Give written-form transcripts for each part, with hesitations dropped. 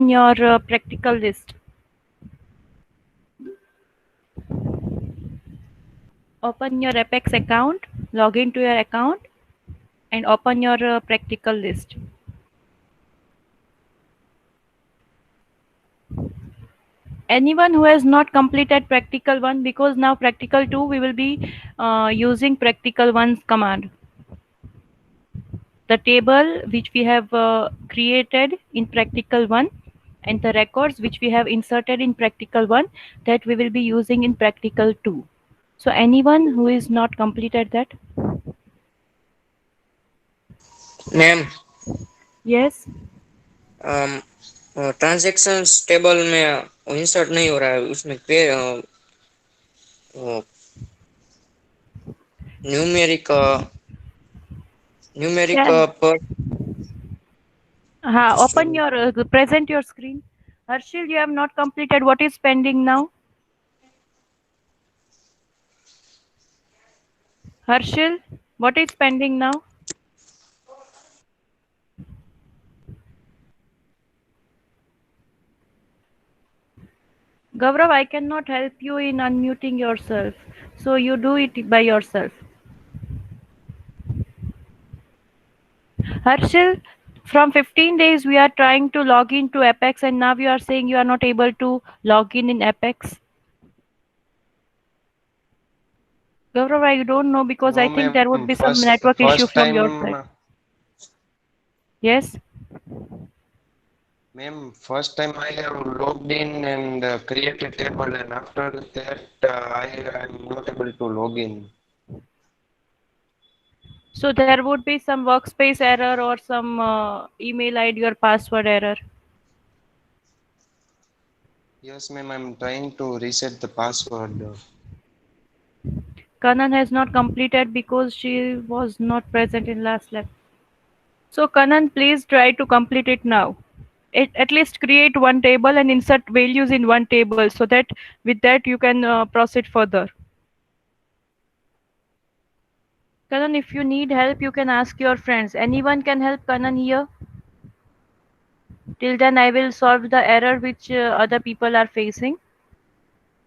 your practical list. Open your Apex account, log into your account, and open your practical list. Anyone who has not completed practical 1, because now practical 2 we will be using practical 1's command. The table which we have created in practical 1 and the records which we have inserted in practical 1, that we will be using in practical 2. So anyone who is not completed that? Ma'am Yes. Transactions table में insert नहीं हो रहा है उसमें numeric numeric Can पर open your present your screen. Harshil, you have not completed. What is pending now? Harshil, what is pending now? Gaurav, I cannot help you in unmuting yourself. So you do it by yourself. Harshil, from 15 days we are trying to log into Apex and now you are saying you are not able to log in Apex. Gaurav, I don't know because I No, think ma'am. there would be some First, network issue first from your side. time, Yes? ma'am. First time I have logged in and created table, and after that, I am not able to log in. So there would be some workspace error or some email ID or password error. Yes, ma'am. I'm trying to reset the password. Kanan has not completed because she was not present in last lab. So Kanan, please try to complete it now. At least create one table and insert values in one table so that with that you can proceed further. Kanan, if you need help, you can ask your friends. Anyone can help Kanan here? Till then, I will solve the error which other people are facing.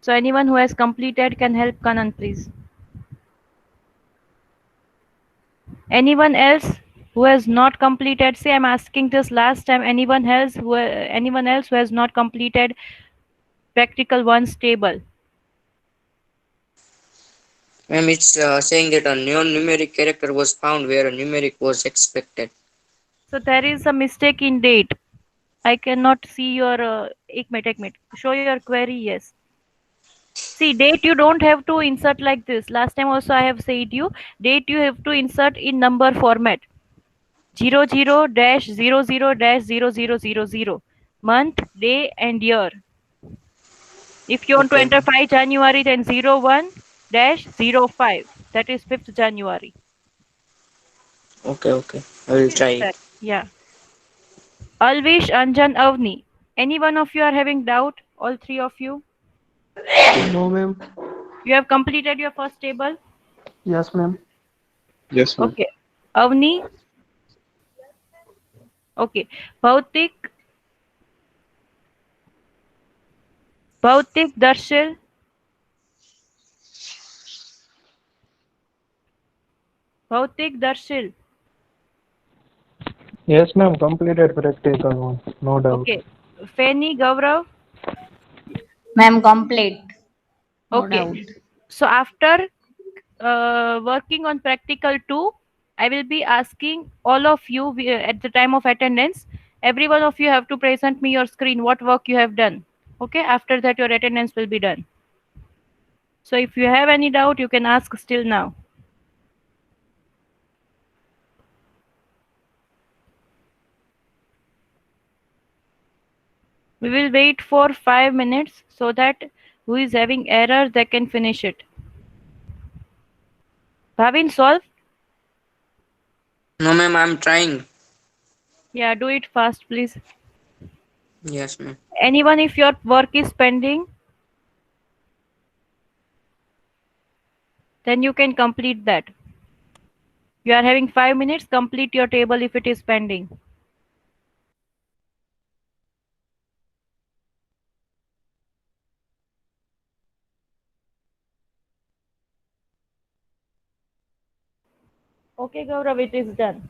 So anyone who has completed can help Kanan, please. Anyone else who has not completed? Say, I'm asking this last time. Anyone else who has not completed practical one's table? Ma'am it's saying that a non-numeric character was found where a numeric was expected. So there is a mistake in date. I cannot see your. एक minute. Show your query. Yes. See, date you don't have to insert like this. Last time also I have said you, date you have to insert in number format. 00 dash 00 dash 0000. Month, day and year. If you want to Okay, enter 5 January, then 01 dash 05. That is 5th January. okay, I will try it. That, yeah. Alvish, Anjan, Avni. Any one of you are having doubt? All three of you? No, ma'am. You have completed your first table? Yes, ma'am. Yes, ma'am. Okay. Avni? Okay. Bhautik, Bhautik, Darshil, Bhautik, Darshil. Yes, ma'am. Completed practical one. No doubt. Okay. Feni, Gaurav. Ma'am, complete. No Okay. doubt. So after working on practical 2, I will be asking all of you at the time of attendance, every one of you have to present me your screen, what work you have done. Okay. After that, your attendance will be done. So if you have any doubt, you can ask still now. We will wait for 5 minutes so that who is having error, they can finish it. Bhavin, solve? No ma'am, I'm trying. Yeah, do it fast, please. Yes ma'am. Anyone, if your work is pending, then you can complete that. You are having 5 minutes, complete your table if it is pending. Okay, Gaurav, it is done.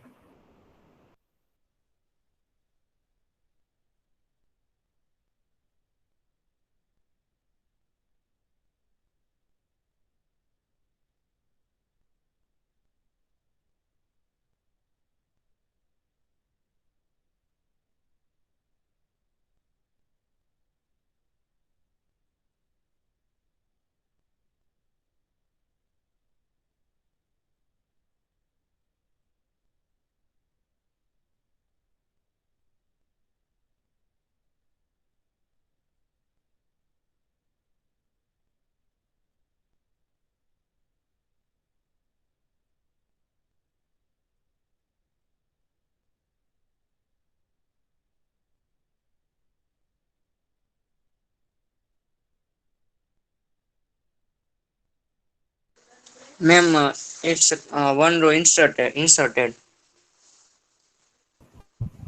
Ma'am, it's one row inserted.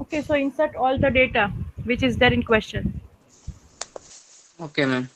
Okay, so insert all the data which is there in question. Okay, ma'am.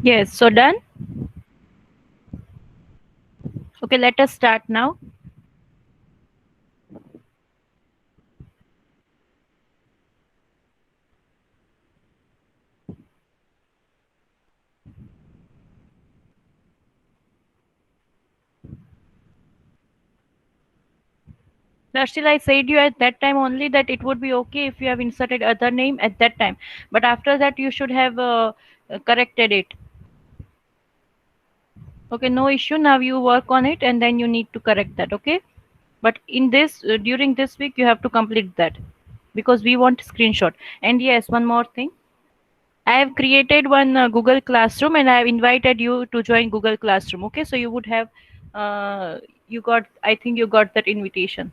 Yes, so done. Okay, let us start now. Darshil, I said you at that time only that it would be okay if you have inserted other name at that time, but after that you should have corrected it. Okay, no issue. Now you work on it and then you need to correct that. Okay, but in this during this week you have to complete that because we want screenshot. And yes, one more thing. I have created one Google Classroom and I have invited you to join Google Classroom. Okay, so you would have, you got, I think you got that invitation.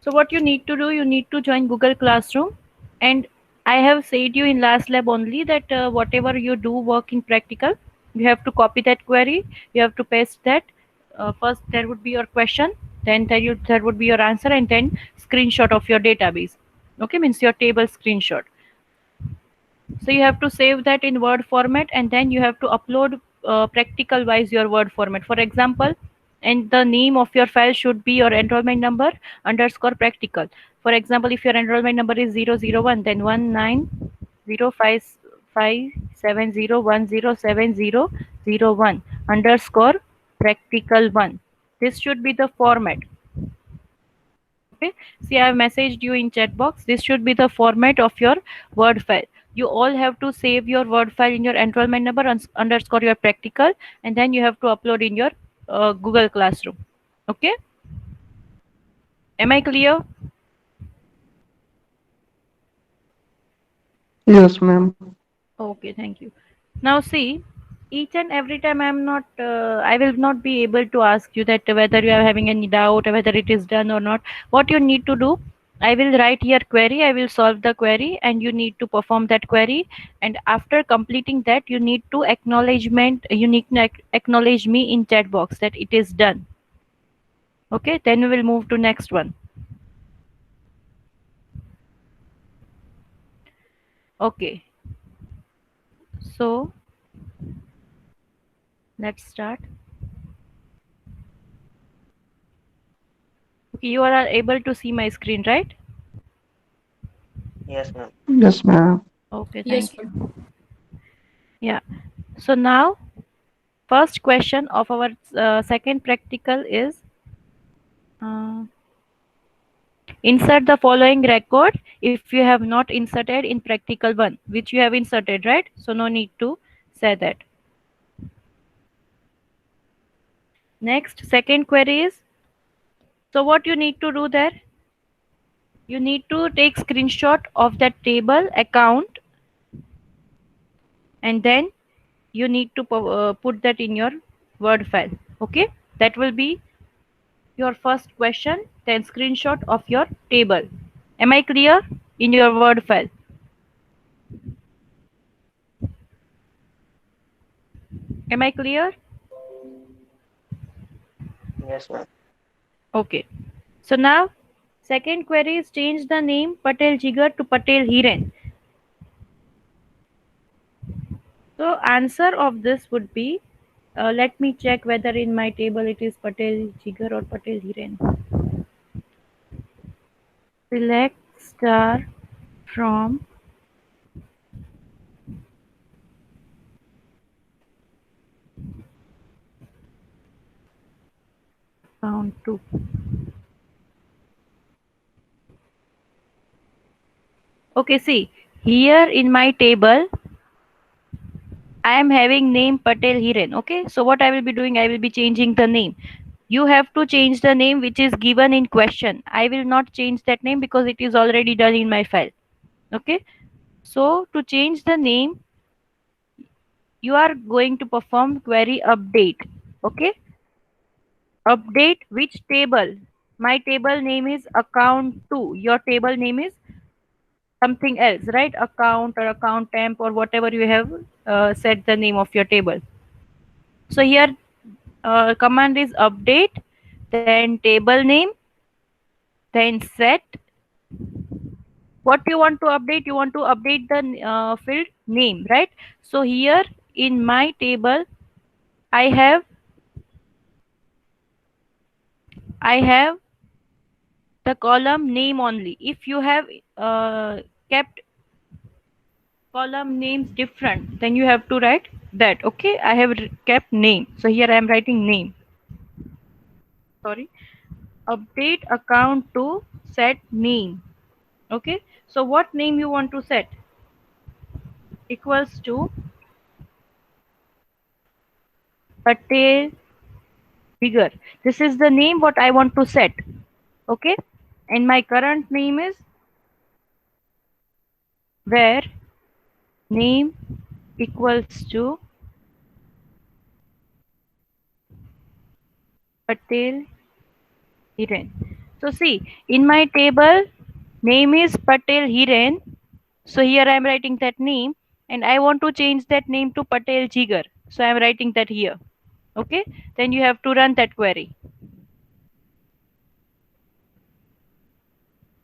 So what you need to do, you need to join Google Classroom. And I have said you in last lab only that whatever you do work in practical, you have to copy that query, you have to paste that. First there would be your question, then there would be your answer, and then screenshot of your database. Okay, means your table screenshot. So you have to save that in Word format and then you have to upload practical wise your Word format. For example, and the name of your file should be your enrollment number underscore practical. For example, if your enrollment number is 001, then 19055701070001 underscore practical 1. This should be the format. Okay, see, I have messaged you in chat box. This should be the format of your Word file. You all have to save your Word file in your enrollment number underscore your practical, and then you have to upload in your Google Classroom. Okay, am I clear? Yes, ma'am. Okay, thank you. Now see, each and every time I will not be able to ask you that whether you are having any doubt or whether it is done or not. What you need to do, I will write here query, I will solve the query, and you need to perform that query. And after completing that, you need to acknowledge me in chat box that it is done. Okay, then we will move to next one. Okay, so let's start. Okay, you are able to see my screen, right? Yes, ma'am. Yes, ma'am. Okay, Yes, thank you. ma'am. Yeah. So now, first question of our second practical is uh, insert the following record if you have not inserted in practical 1, which you have inserted, right? So no need to say that. Next, second query is, so what you need to do there? You need to take screenshot of that table account, and then you need to put that in your Word file. Okay, that will be your first question, then screenshot of your table. Am I clear in your Word file? Am I clear? Yes, ma'am. Okay. So now, second query is change the name Patel Jigar to Patel Hiren. So answer of this would be, let me check whether in my table it is Patel Jigar or Patel Hiren. Select star from count 2. Okay, see, here in my table, I am having name Patel Hiren. Okay, so what I will be doing, I will be changing the name. You have to change the name which is given in question. I will not change that name because it is already done in my file. Okay, so to change the name, you are going to perform query update. Okay, update which table? My table name is account 2. Your table name is something else, right? Account or account temp or whatever you have set the name of your table. So here command is update, then table name, then set. What you want to update? You want to update the field name, right? So here in my table, I have I have the column name only. If you have kept column names different, then you have to write that. Okay, I have kept name, so here I am writing name. Sorry, update account to set name. Okay, so what name you want to set? Equals to Patel Jigar. This is the name what I want to set. Okay, and my current name is where name equals to Patel Hiren. So see, in my table, name is Patel Hiren. So here I am writing that name, and I want to change that name to Patel Jigar. So I am writing that here. Okay, then you have to run that query.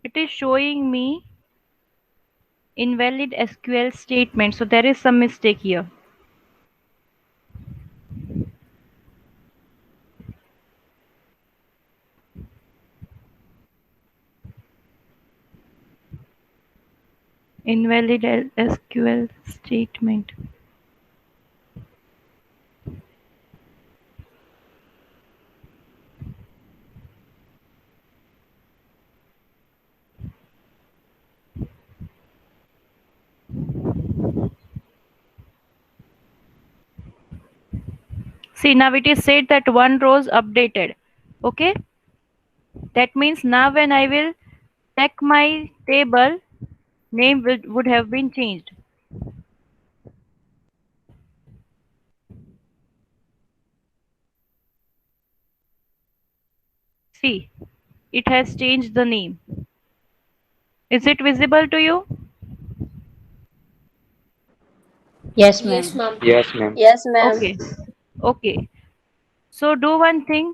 It is showing me invalid SQL statement. So there is some mistake here. Invalid SQL statement. See, now it is said that one row is updated. Okay, that means now when I will check my table, name would have been changed. See, it has changed the name. Is it visible to you? Yes, Yes, ma'am. ma'am. Yes, ma'am. Yes, ma'am. Okay, okay. So do one thing,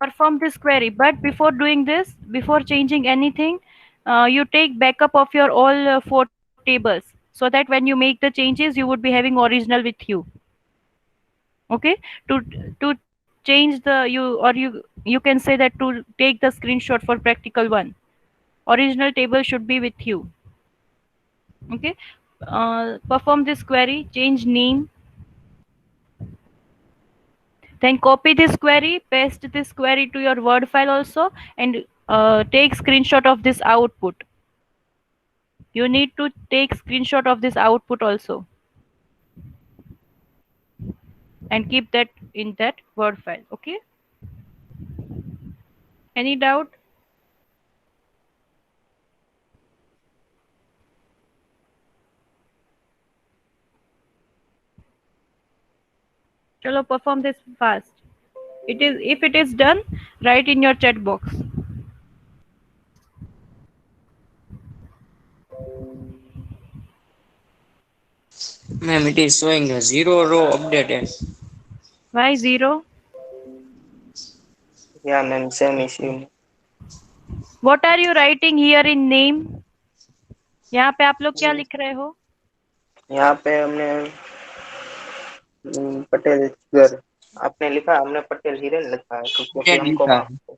perform this query. But before doing this, before changing anything, you take backup of your all four tables so that when you make the changes, you would be having original with you. Okay, to change the you can say that to take the screenshot for practical one, original table should be with you. Okay, perform this query, change name, then copy this query, paste this query to your word file also, and take screenshot of this output. You need to take screenshot of this output also and keep that in that word file. Okay, any doubt? Chalo, perform this fast. It is, if it is done, write in your chat box. Ma'am, it is showing a zero row updated. Why zero? Yeah, ma'am. Same issue. What are you writing here in name? यहाँ पे आप लोग क्या लिख रहे हो? यहाँ पे हमने पटेल घर आपने लिखा, हमने पटेल हिरेन लिखा है क्योंकि Updated हमको लिखा है।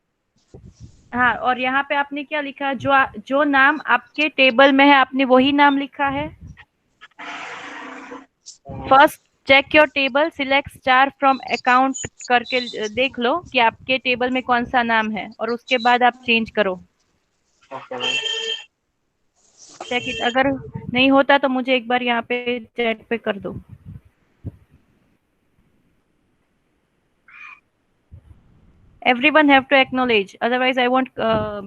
हाँ, और यहाँ पे आपने क्या लिखा? जो नाम आपके टेबल में है, आपने वही नाम लिखा है. First check your table, select star from account करके देख लो कि आपके टेबल में कौन सा नाम है, और उसके बाद आप चेंज करो. Okay ma'am. Check it. अगर नहीं होता तो मुझे एक बार यहाँ पे चैट पे कर दो. Everyone have to acknowledge, otherwise I won't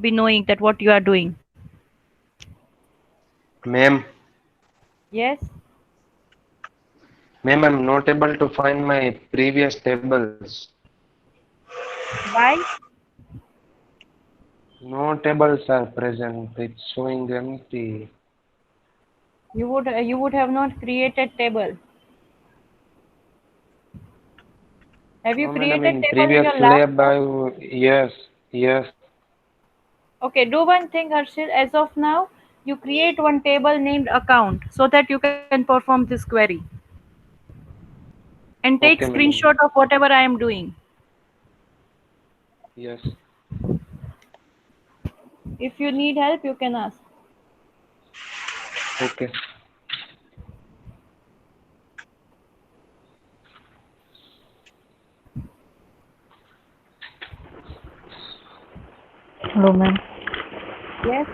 be knowing that what you are doing. Ma'am, Yes. ma'am, I'm not able to find my previous tables. Why? No tables are present. It's showing empty. You would have not created table. Have you No, madam, created in table in previous your last lab, yes, yes. Okay, do one thing, Harshil. As of now, you create one table named account so that you can perform this query. And take Okay, madam. screenshot of whatever I am doing. Yes. If you need help, you can ask. Okay. Hello, ma'am. Yes.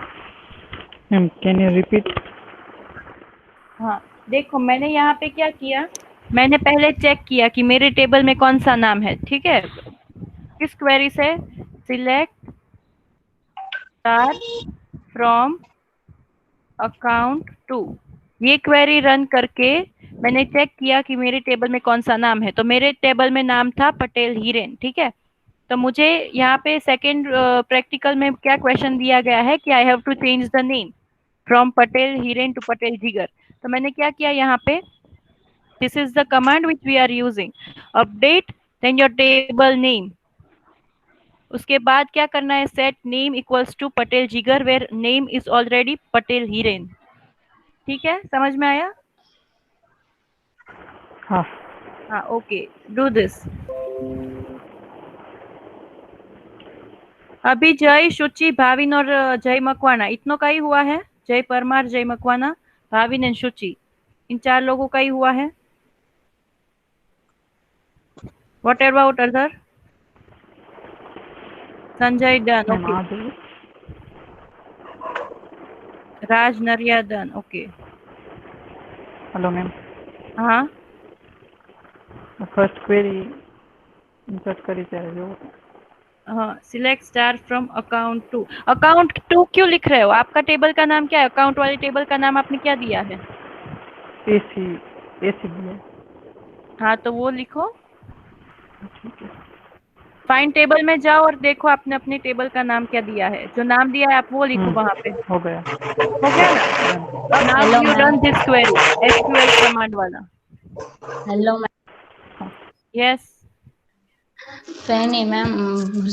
Ma'am, can you repeat? हाँ, देखो मैंने यहाँ पे क्या किया, मैंने पहले check किया कि मेरे टेबल में कौन सा नाम है. ठीक है, किस क्वेरी से? Select star from account two. ये क्वेरी रन करके मैंने चेक किया कि मेरे टेबल में कौन सा नाम है. तो मेरे टेबल में नाम था पटेल हीरेन. ठीक है, तो मुझे यहाँ पे सेकंड प्रैक्टिकल में क्या क्वेश्चन दिया गया है कि I have to change the name from Patel Hiren to Patel Jigar. तो मैंने क्या किया यहाँ पे, this is the command which we are using, update then your table name. उसके बाद क्या करना है, set name equals to Patel Jigar where name is already Patel Hiren. ठीक है, समझ में आया? हाँ. हाँ, ओके, डू दिस. अभी जय, शुचि, भाविन और जय मकवाना, इतनों का ही हुआ है. जय परमार, जय मकवाना, भाविन एंड शुचि, इन 4 लोगों का ही हुआ है. What about other? Sanjay done. Ma'am, okay. Raj Naria done. Okay. hello, ma'am. हाँ, फर्स्ट क्वेरी इंसर्ट करी ત્યારે જો हाँ, select star from account two क्यों लिख रहे हो? आपका टेबल का नाम क्या है? अकाउंट वाले टेबल का नाम आपने क्या दिया है? એસી એસી दिया हाँ, तो वो लिखो। ठीक है फाइंड टेबल में जाओ और देखो आपने अपने टेबल का नाम क्या दिया है। जो नाम दिया है आप वो लिखो वहां पे। हो गया हो गया ना? अब now Hello, you ma'am. Run this query, SQL command वाला। Hello, ma'am. Yes. Fanny, ma'am.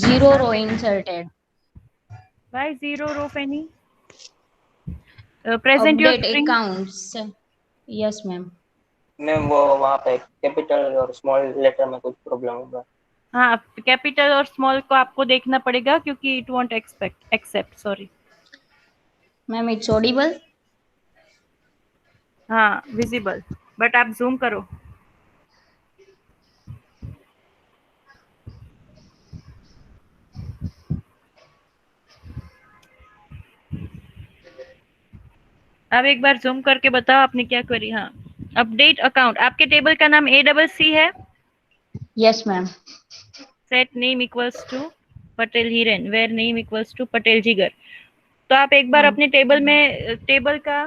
Zero row inserted. Why zero row, Penny? Present your Update string. accounts. Yes, ma'am. Ma'am वो वहाँ पे कैपिटल और स्मॉल लेटर में कुछ problem होगा। हाँ, capital और स्मॉल को आपको देखना पड़ेगा क्योंकि it won't accept, sorry. Ma'am, it's audible. हाँ, विजिबल, बट आप जूम करो। अब एक बार जूम करके बताओ आपने क्या क्वेरी। हाँ, अपडेट अकाउंट। आपके टेबल का नाम ACC है। Yes, ma'am. Set name equals to Patel Hiren, where name equals to Patel Jigar. तो आप एक बार अपने टेबल का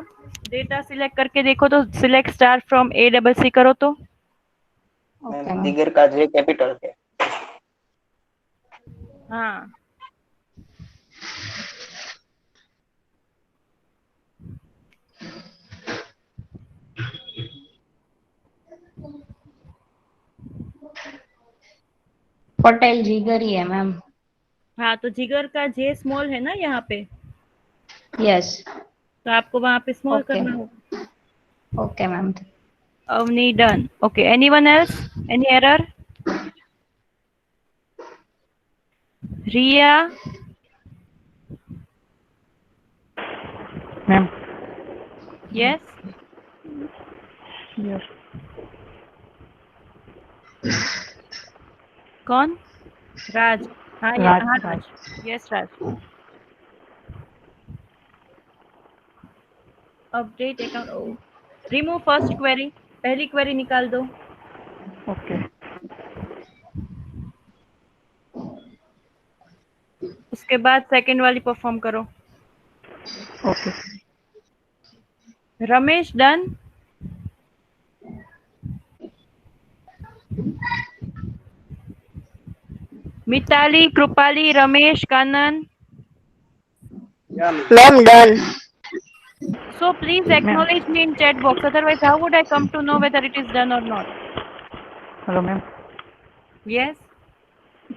डेटा सिलेक्ट करके देखो तो सिलेक्ट स्टार फ्रॉम ACC करो तो। Okay, ma'am ma'am. दिगर का जे कैपिटल है। हाँ, पटेल जिगर ही है मैम। हाँ, तो जिगर का जे स्मॉल है ना यहाँ पे, यस। तो आपको वहां पे स्मॉल ओके करना होगा। Okay ma'am. Avni done. Okay. Anyone else? Any error? Ria? Ma'am Yes? Yes कौन? राज। हाँ, राज, हाँ, Raj. Raj. Yes, Raj. Update account. Oh. Remove first query. पहली क्वेरी निकाल दो। ओके उसके बाद सेकंड वाली परफॉर्म करो। Okay Ramesh done. Mitali, Kripali, Ramesh, Kanan. Ma'am, done. So please acknowledge me in chat box. Otherwise, how would I come to know whether it is done or not? Hello ma'am Yes.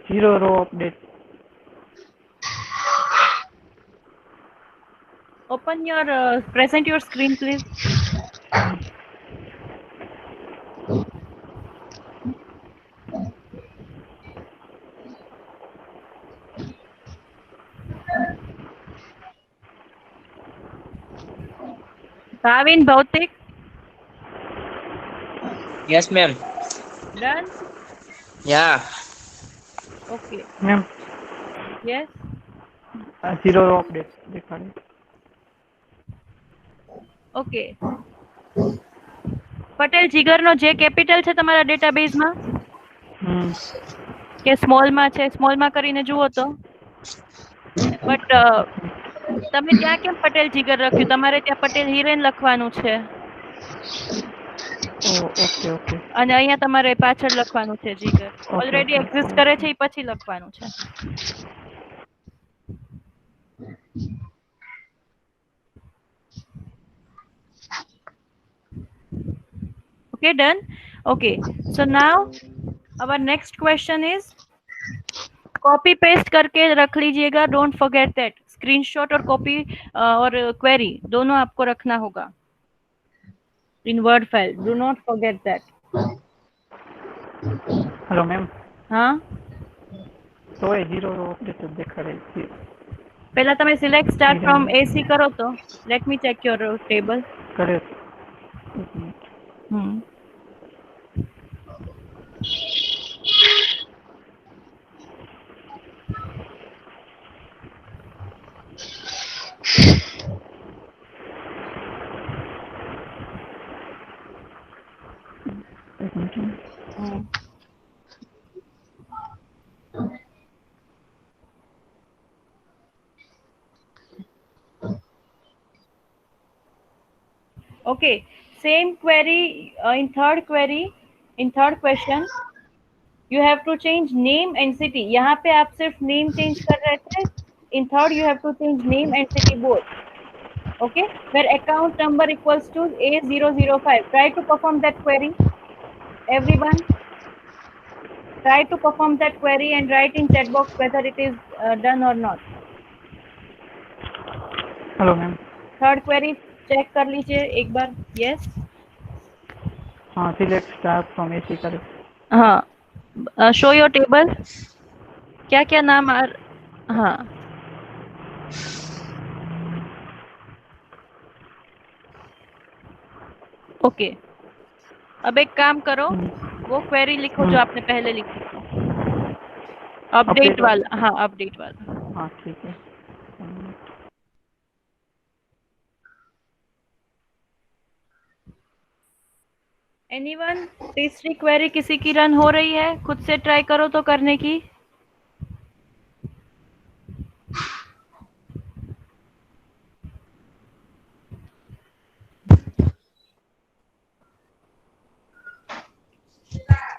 Zero row update Open your present your screen, please. Bhavin, Bhautik, Yes, ma'am. done? Yeah. Okay. Ma'am Yes. Zero row update दिखाड़ी okay. Patel જીગરનો જે capital છે તમારા ડેટાબેઝમાં કે સ્મોલમાં છે? સ્મોલમાં કરીને જુઓ તો. બટ તમે ત્યાં કેમ પટેલ જીગર લખ્યું? તમારે ત્યાં પટેલ હિરેન લખવાનું છે ઓકે ઓકે અને અહીંયા તમારે પાછળ લખવાનું છે જીગર. Already okay. એક્ઝિસ્ટ કરે છે એ પછી લખવાનું છે. Okay, done. Okay, so now our next question is copy paste करके रख लीजिएगा. Don't forget that. स्क्रीनशॉट और कॉपी और क्वेरी दोनों आपको रखना होगा in word file. Do not forget that. Hello ma'am हाँ, तो ये जीरो रो अपडेट दिखाड़े पहला તમે સિલેક્ટ સ્ટાર ફ્રોમ AC કરો તો. Let me check your table. करे एक minute hmm. Okay, same query in third query, in third question, you have to change name and city. यहाँ पे आप सिर्फ name change कर रहे थे. In third, you have to change name and city both. Okay, where account number equals to A005. Try to perform that query. Everyone, try to perform that query and write in chat box whether it is done or not. Hello ma'am. Third query check कर लीजिए एक बार. Yes. हाँ, select star from AC कर. हाँ, show your table. क्या क्या नाम हाँ, ओके. अब एक काम करो, वो क्वेरी लिखो जो आपने पहले लिखी थी. अपडेट Update वाला. हाँ, अपडेट वाला. हाँ, ठीक है. एनीवन, तीसरी क्वेरी किसी की रन हो रही है? खुद से ट्राई करो तो करने की.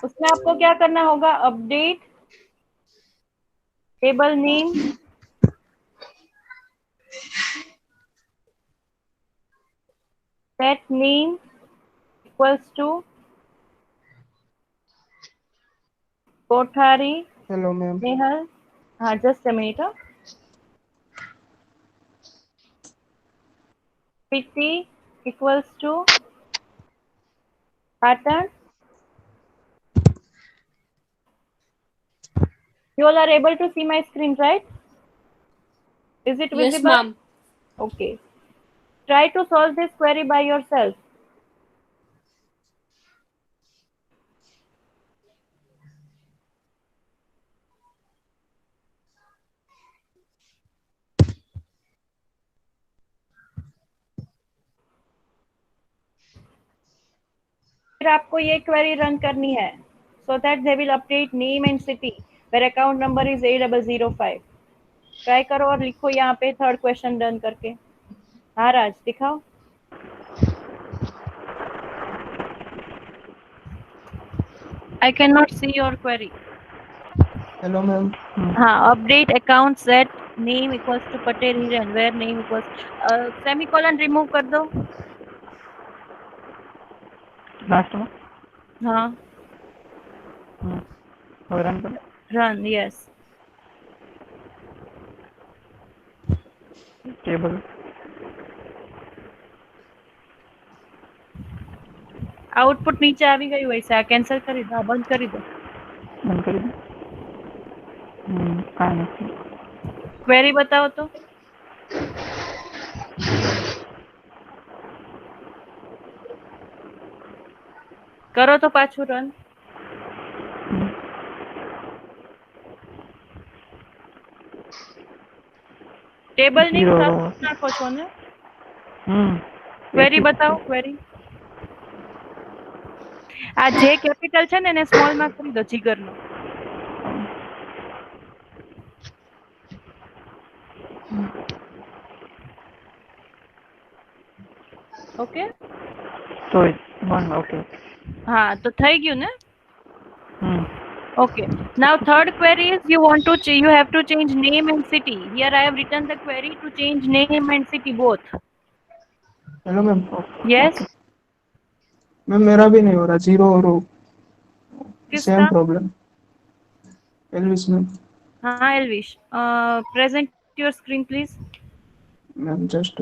उसमें आपको क्या करना होगा? Update table name, set name equals to Kothari hello ma'am. Nehal. हाँ, just a minute. city equals to pattern. You all are able to see my screen, right? Is it Yes, visible? ma'am. Okay. Try to solve this query by yourself. फिर आपको ये query run करनी है. So that they will update name and city where account number is A005. Try करो और लिखो यहाँ पे थर्ड क्वेश्चन डन करके. हाँ राज, दिखाओ. I cannot see your query. Hello ma'am. हाँ, update account set name equals to Patel Hiran where name equals semicolon remove कर दो. लास्ट में. हाँ, और रन करो. run. Yes. टेबल. आउटपुट नीचे આવી ગયું હોય છે. આ કેન્સલ કરી દો, બંધ કરી દો. बंद कर दो. કાંઈ નથી. ક્વેરી બતાવો તો. કરો તો પાછું રન. Table name Zero. સાચું નાખો છો ને? હમ. ક્વેરી બતાવો, ક્વેરી. આ જે કેપિટલ છે ને એને સ્મોલ માં કરી દો, જીગરનો. ઓકે. તો વન. ઓકે. હા, તો થઈ ગયું ને? હમ. Okay. Now third query is you want to you have to change name and city. Here I have written the query to change name and city both. Hello ma'am. Yes. Ma'am मेरा भी नहीं हो रहा. Zero और same किसका? Problem. Elvis ma'am. हाँ, Elvish. Present your screen please. Ma'am just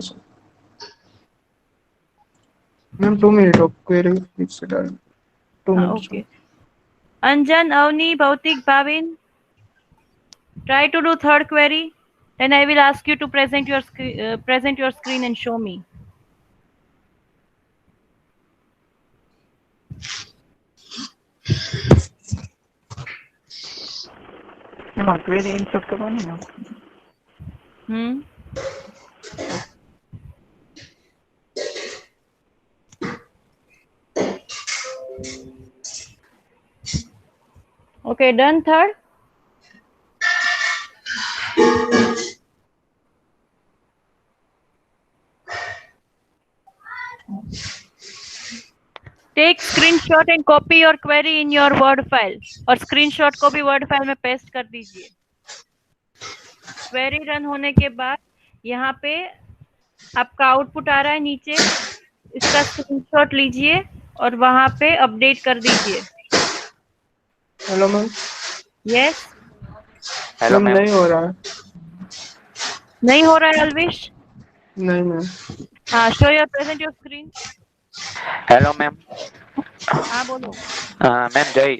ma'am 2 minute of query fix डाल. 2 minute. Okay. Anjan, Avni, Bhautik, Bhavin. Try to do third query. Then I will ask you to present your screen and show me. એમાં query insert કરવાની ને. Okay, done. Third. Take screenshot and copy your query in your word file, और screenshot को भी word file में paste कर दीजिए। Query run होने के बाद यहाँ पे आपका आउटपुट आ रहा है नीचे, इसका स्क्रीनशॉट लीजिए और वहां पे अपडेट कर दीजिए। Hello ma'am. Yes. Hello ma'am ma'am. नहीं हो रहा है। नहीं हो रहा है अलविश? नहीं मैम। हाँ, show your present your screen. Hello ma'am. हाँ बोलो। मैम जय,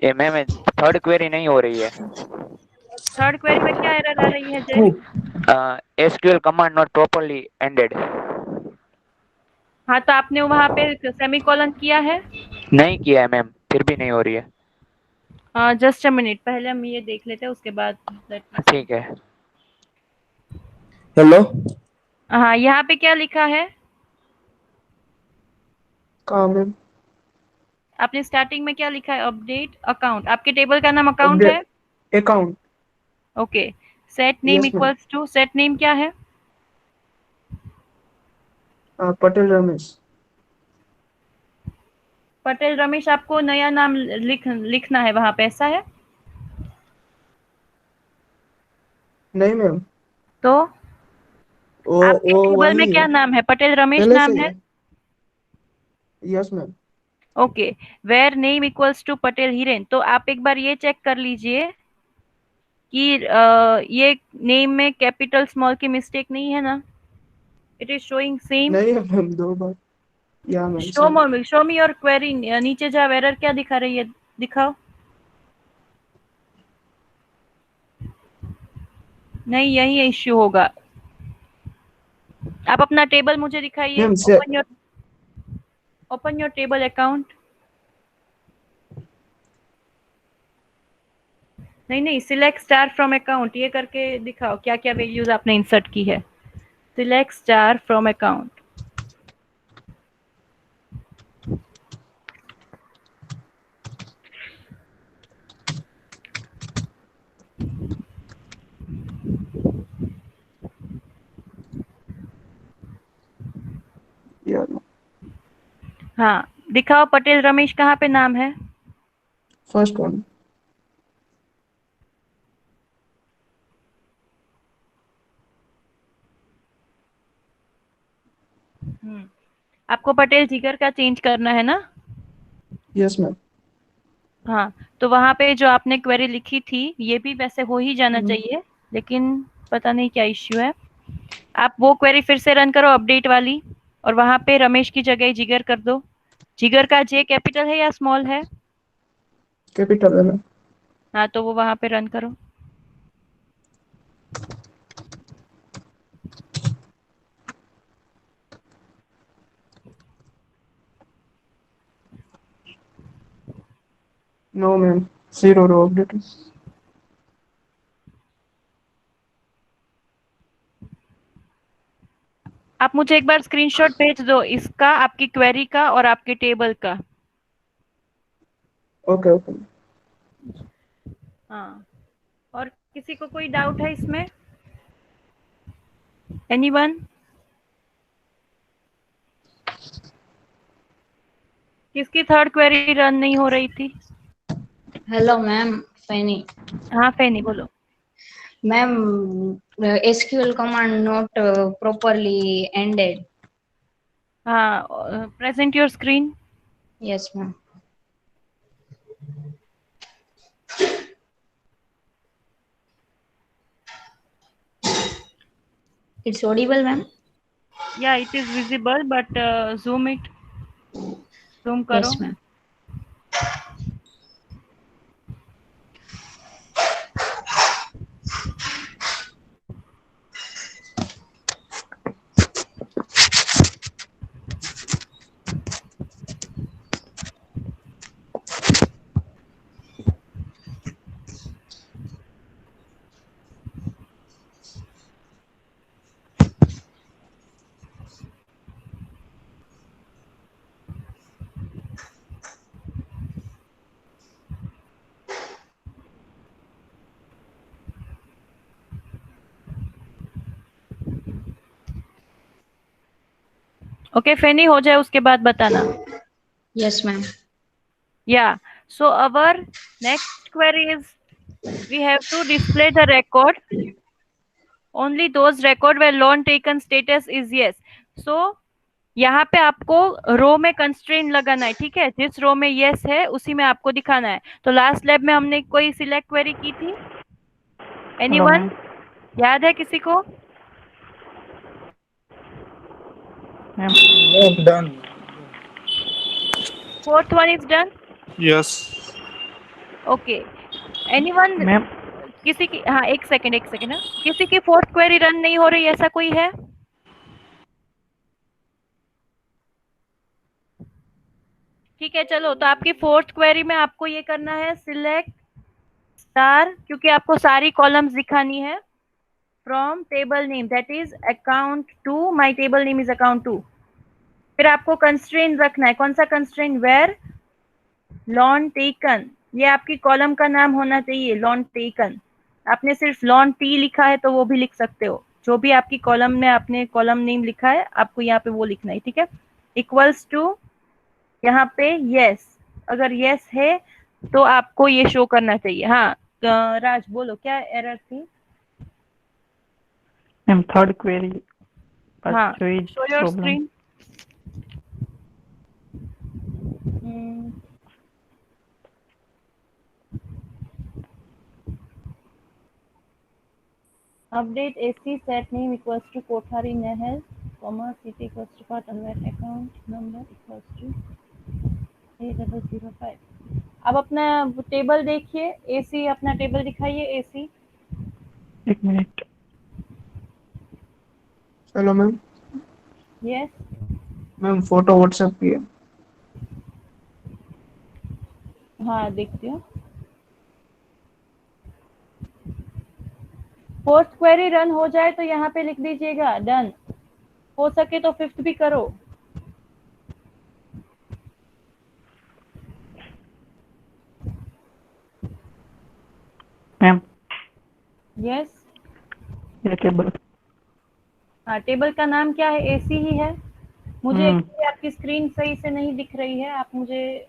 ये मैम थर्ड क्वेरी नहीं हो रही है। थर्ड क्वेरी में क्या एरर आ रही है जय? SQL command not properly ended. हाँ, तो आपने वहां पे सेमीकोलन किया है? नहीं किया है मैम, फिर भी नहीं हो रही है। जस्ट अ मिनट, पहले हम ये देख लेते हैं, उसके बाद ठीक है। हेलो। हाँ, यहाँ पे क्या लिखा है? कहाँ मैम? आपने स्टार्टिंग में क्या लिखा है? Update account. आपके टेबल का नाम अकाउंट है? Update account. Okay. Set name Yes, ma'am. Equals to, set name क्या है? पटेल रमेश। पटेल रमेश। आपको नया नाम लिखना है वहां पे, ऐसा है? नहीं मैम, तो आपके वो टेबल में वही क्या है, नाम है? पटेल रमेश पहले से नाम ही है? है। Yes ma'am. Okay. Where name equals to Patel Hiren. तो आप एक बार ये चेक कर लीजिए कि ये नेम में कैपिटल स्मॉल की मिस्टेक नहीं है ना? It is showing same. नहीं है मैम, 2 बार। या ma'am show me your query. नीचे जाओ, एरर क्या दिखा रही है दिखाओ। नहीं, यही इश्यू होगा। आप अपना टेबल मुझे दिखाइए। Ma'am open your table account. नहीं, सिलेक्ट स्टार फ्रॉम अकाउंट, ये करके दिखाओ क्या क्या वैल्यूज आपने इंसर्ट की है। Select star from account. या हाँ, दिखाओ पटेल रमेश कहाँ पे नाम है? First one. आपको पटेल जिगर का चेंज करना है ना? Yes ma'am. हाँ, तो वहां पे जो आपने क्वेरी लिखी थी ये भी वैसे हो ही जाना चाहिए, लेकिन पता नहीं क्या इश्यू है। आप वो क्वेरी फिर से रन करो, अपडेट वाली, और वहां पे रमेश की जगह जिगर कर दो। जिगर का जे कैपिटल है या स्मॉल है? कैपिटल है मैम। हाँ, तो वो वहां पे रन करो। नो मैम, 0 रो अपडेट। आप मुझे एक बार स्क्रीनशॉट भेज दो इसका, आपकी क्वेरी का और आपके टेबल का। Okay okay. हाँ, और किसी को कोई डाउट है इसमें? एनीवन? किसकी थर्ड क्वेरी रन नहीं हो रही थी? Hello ma'am, Fenny. हाँ फैनी बोलो। Ma'am, SQL command not properly ended. हाँ, present your screen. Yes ma'am. It's audible, ma'am? Yeah, it is visible, but zoom it. Zoom करो। Yes, ma'am. ओके फेनी, हो जाए उसके बाद बताना. Yes, ma'am. Yeah. So our next query is we have to display the record. Only those record where loan taken status is yes. So यहाँ पे आपको रो में कंस्ट्रेंट लगाना है, ठीक है. जिस रो में यस है उसी में आपको दिखाना है. तो लास्ट लैब में हमने कोई सिलेक्ट क्वेरी की थी? एनीवन याद है किसी को? Ma'am, done. Fourth one is done. Yes. Okay. Anyone? Ma'am किसी की, हाँ एक सेकंड ना, किसी की फोर्थ क्वेरी रन नहीं हो रही, ऐसा कोई है? ठीक है, चलो. तो आपकी फोर्थ क्वेरी में आपको ये करना है सिलेक्ट स्टार, क्योंकि आपको सारी कॉलम्स दिखानी है. From table name that is account 2, my table name is account 2. फिर आपको कंस्ट्रेंट रखना है. कौन सा कंस्ट्रेंट? Where lawn taken. ये आपकी कॉलम का नाम होना चाहिए, लॉन टेकन. आपने सिर्फ लॉन टी लिखा है तो वो भी लिख सकते हो. जो भी आपकी कॉलम में आपने कॉलम नेम लिखा है आपको यहाँ पे वो लिखना है, ठीक है. इक्वल्स टू यहाँ पे यस. अगर यस है तो आपको ये शो करना चाहिए. हाँ राज बोलो, क्या एरर थी? Ma'am third query. हाँ, show your screen. Update AC set name equals to Kothari Nehal, comma city equals to part and where account number equals to 8005. अब अपना टेबल देखिए. AC अपना टेबल दिखाइए. AC एक मिनट. चलो ma'am. Yes. Ma'am photo WhatsApp किए. हाँ देखती हूँ. फोर्थ क्वेरी रन हो जाए तो यहाँ पे लिख दीजिएगा डन. हो सके तो फिफ्थ भी करो. Ma'am yes. ये टेबल. हाँ, टेबल का नाम क्या है? एसी ही है. मुझे actually आपकी स्क्रीन सही से नहीं दिख रही है. आप मुझे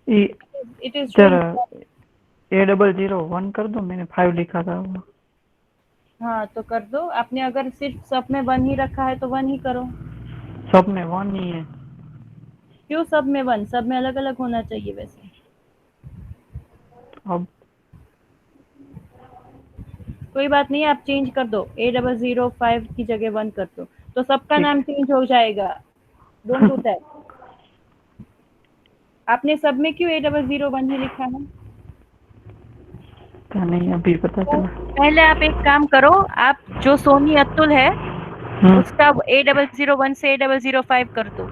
इट इज A001 कर दो. मैंने 5 लिखा था वो. हाँ तो कर दो. आपने अगर सिर्फ सब में 1 ही रखा है तो 1 ही करो. सब में 1 ही है. क्यों सब में 1? सब में अलग अलग होना चाहिए वैसे. अब कोई बात नहीं, आप चेंज कर दो. A005 की जगह 1 कर दो तो सबका नाम चेंज हो जाएगा. Don't do that. आपने सब में क्यों A001 ही लिखा है? क्या नहीं अभी पता चला. पहले आप एक काम करो. आप जो सोनी अतुल है उसका A001 से A005 कर दो.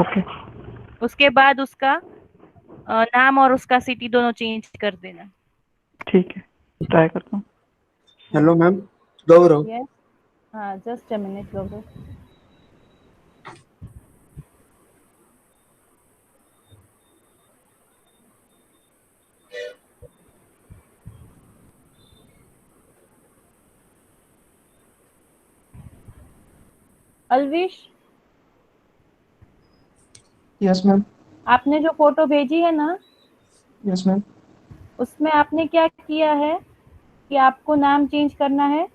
ओके. उसके बाद उसका नाम और उसका सिटी दोनों चेंज कर देना. ठीक है, ट्राई करता हूँ. हेलो मैम, गौरव. यस. हाँ just a minute Gaurav. Elvish, yes ma'am. आपने जो फोटो भेजी है ना, यस मैम. उसमें आपने क्या किया है कि आपको नाम चेंज करना है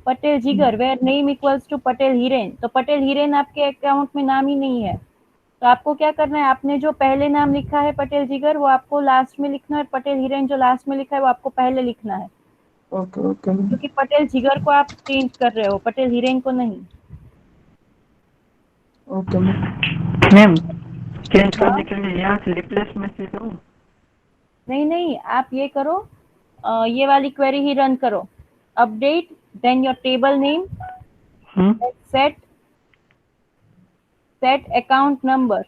Patel Jigar, where name equals to Patel Hiren. तो पटेल हीरेन आपके अकाउंट में नाम ही नहीं है. तो आपको क्या करना है, आपने जो पहले नाम लिखा है पटेल जिगर वो आपको लास्ट में लिखना है. पटेल हीरेन जो लास्ट में लिखा है वो आपको पहले लिखना है. Okay okay ma'am. क्योंकि पटेल जिगर को आप चेंज कर रहे हो, पटेल हीरेन को नहीं. Okay ma'am. मैम चेंज करने के लिए यहाँ से रिप्लेस में से करूँ? नहीं, आप ये करो, ये वाली क्वेरी ही रन करो. Update then your table name set account number.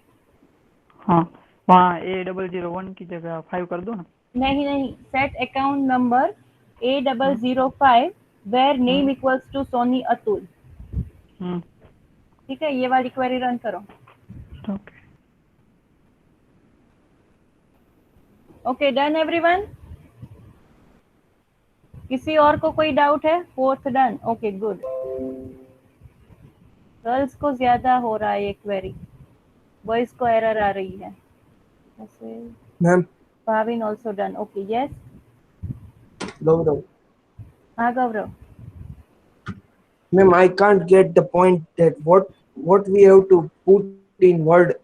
हाँ, वहाँ A001 की जगह 5 कर दो ना. नहीं, set account number A005 where name equals to Soni Atul. ठीक है, ये वाली क्वेरी रन करो. ओके. Okay done everyone. किसी और को कोई डाउट है? Fourth done. Okay good. Girls को ज्यादा हो रहा है ये क्वेरी, बॉयज को एरर आ रही है ऐसे। Ma'am Bhavin also done, okay yes. Gaurav हाँ Gaurav. Ma'am I can't get the point that what we have to put in word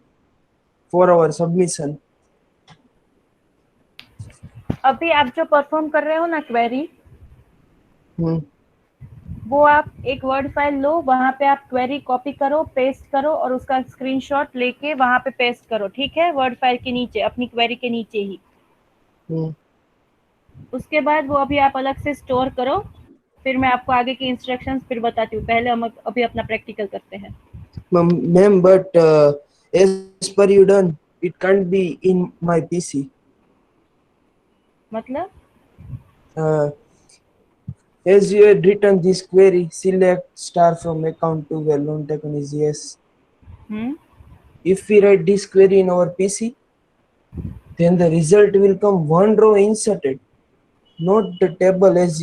for our submission. अभी आप जो परफॉर्म कर रहे हो ना क्वेरी, हम्म वो आप एक वर्ड फाइल लो, वहां पे आप क्वेरी कॉपी करो, पेस्ट करो और उसका स्क्रीनशॉट लेके वहां पे पेस्ट करो, ठीक है, वर्ड फाइल के नीचे, अपनी क्वेरी के नीचे ही। उसके बाद वो अभी आप अलग से स्टोर करो, फिर मैं आपको आगे की इंस्ट्रक्शंस फिर बताती हूँ। पहले हम अभी अपना प्रैक्टिकल करते हैं। Ma'am, but as per you done, it can't be in my PC. मतलब As you had written this query, select star from account to where loan taken is yes. If we write this query in our PC, then the result will come one row inserted, not the table as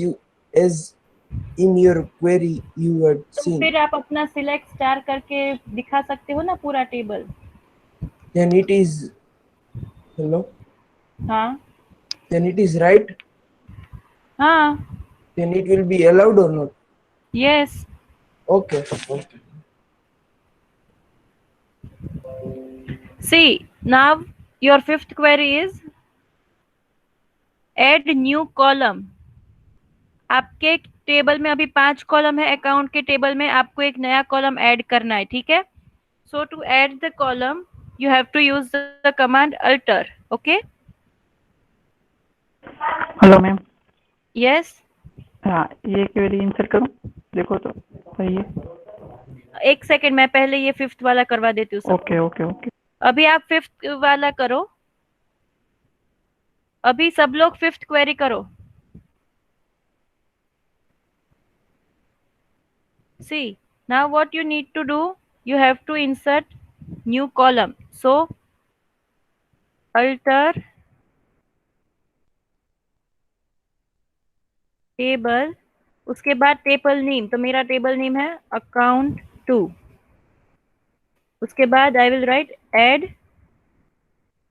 in your query you had तो seen. फिर आप अपना select star करके दिखा सकते हो ना पूरा table. Then it is hello. हाँ Then it is right. हाँ Then it will be allowed or not. Yes. Okay. See, now your fifth query is add new column. आपके टेबल में अभी 5 कॉलम है, अकाउंट के टेबल में आपको एक नया कॉलम ऐड करना है, ठीक है। So to add the column you have to use the command alter, okay. Hello ma'am. Yes. हाँ, ये क्वेरी इंसर्ट करूँ, देखो तो सही है। एक सेकंड, मैं पहले ये फिफ्थ वाला करवा देती हूँ। Okay okay okay. अभी आप फिफ्थ वाला करो, अभी सब लोग फिफ्थ क्वेरी करो। See, now what you need to do, you have to insert new column. So, alter table, उसके बाद टेबल नेम, तो मेरा टेबल नेम है अकाउंट 2। उसके बाद I will write add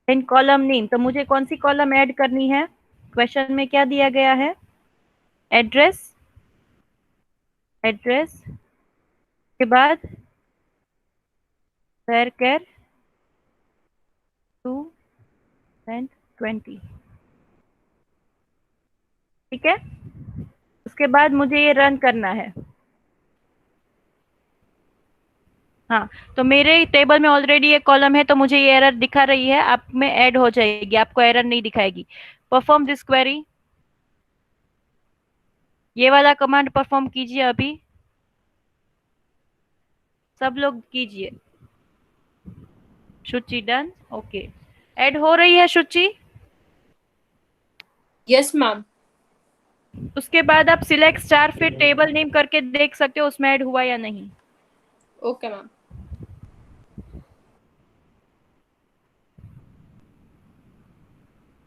in column name, तो मुझे कौन सी कॉलम ऐड करनी है, क्वेश्चन में क्या दिया गया है, एड्रेस, एड्रेस के बाद varchar 220, ठीक है। उसके बाद मुझे ये रन करना है। हाँ, तो मेरे टेबल में ऑलरेडी ये कॉलम है, तो मुझे ये एरर दिखा रही है, आप में ऐड हो जाएगी, आपको एरर नहीं दिखाएगी। परफॉर्म दिस क्वेरी, ये वाला कमांड परफॉर्म कीजिए अभी, सब लोग कीजिए। शुचि डन, ओके। ऐड हो रही है शुचि? Yes ma'am. उसके बाद आप सिलेक्ट स्टार फिर टेबल नेम करके देख सकते हो उसमें ऐड हुआ या नहीं। Okay ma'am.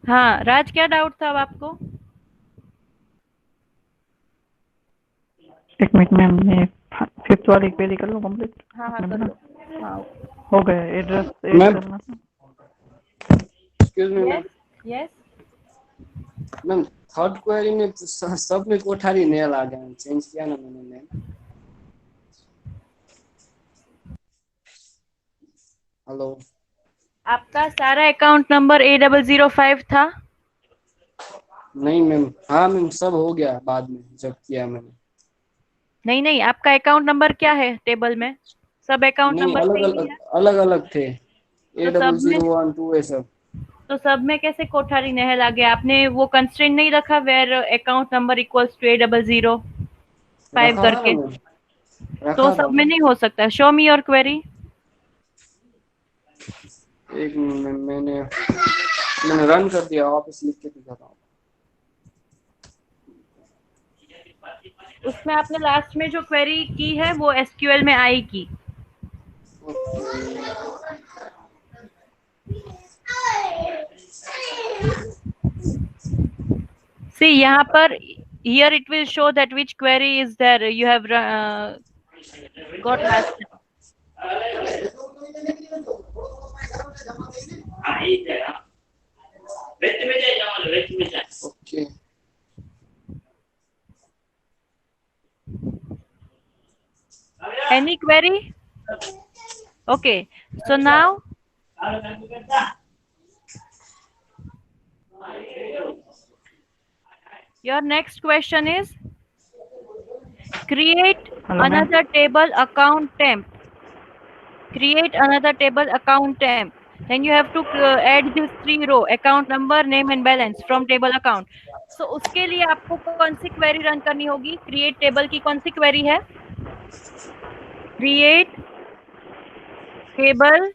हाँ राज, क्या डाउट था अब आपको? एक मिनट मैम, मैं फिफ्थ वाली क्वेरी कर लूँ कंप्लीट। हाँ हाँ कर लो। हाँ हो गया, एड्रेस ऐड मैम। करना था। Excuse me, ma'am. Yes. Ma'am third query में सब में कोठारी मेल आ गया, चेंज किया ना मैंने मैम। हेलो। आपका सारा अकाउंट नंबर 8005 था? नहीं मैम, हाँ मैम सब हो गया बाद में जब किया मैंने। नहीं नहीं, आपका अकाउंट नंबर क्या है टेबल में? सब अकाउंट नहीं, नंबर अलग सेम अलग है? अलग अलग थे, तो सब में 8001 2 सब। तो सब में कैसे कोठारी नहल आ गया? आपने वो कंस्ट्रेंट नहीं रखा where account number equals to 8005 करके? तो सब में नहीं हो सकता। Show me your query. एक मिनट, मैंने रन कर दिया, वापस लिख के दिखाता हूँ। उसमें आपने लास्ट में जो क्वेरी की है वो एसक्यूएल में आएगी। See, यहाँ पर here it will show that which query is there you have got last time. Okay. Any query? Okay. So now your next question is create Hello, ma'am. another table account temp. Create another table account temp. Then you have to add this 3 row account number, name and balance from table account. So उसके लिए आपको कौन सी query run करनी होगी? Create table की कौन सी query है? Create table,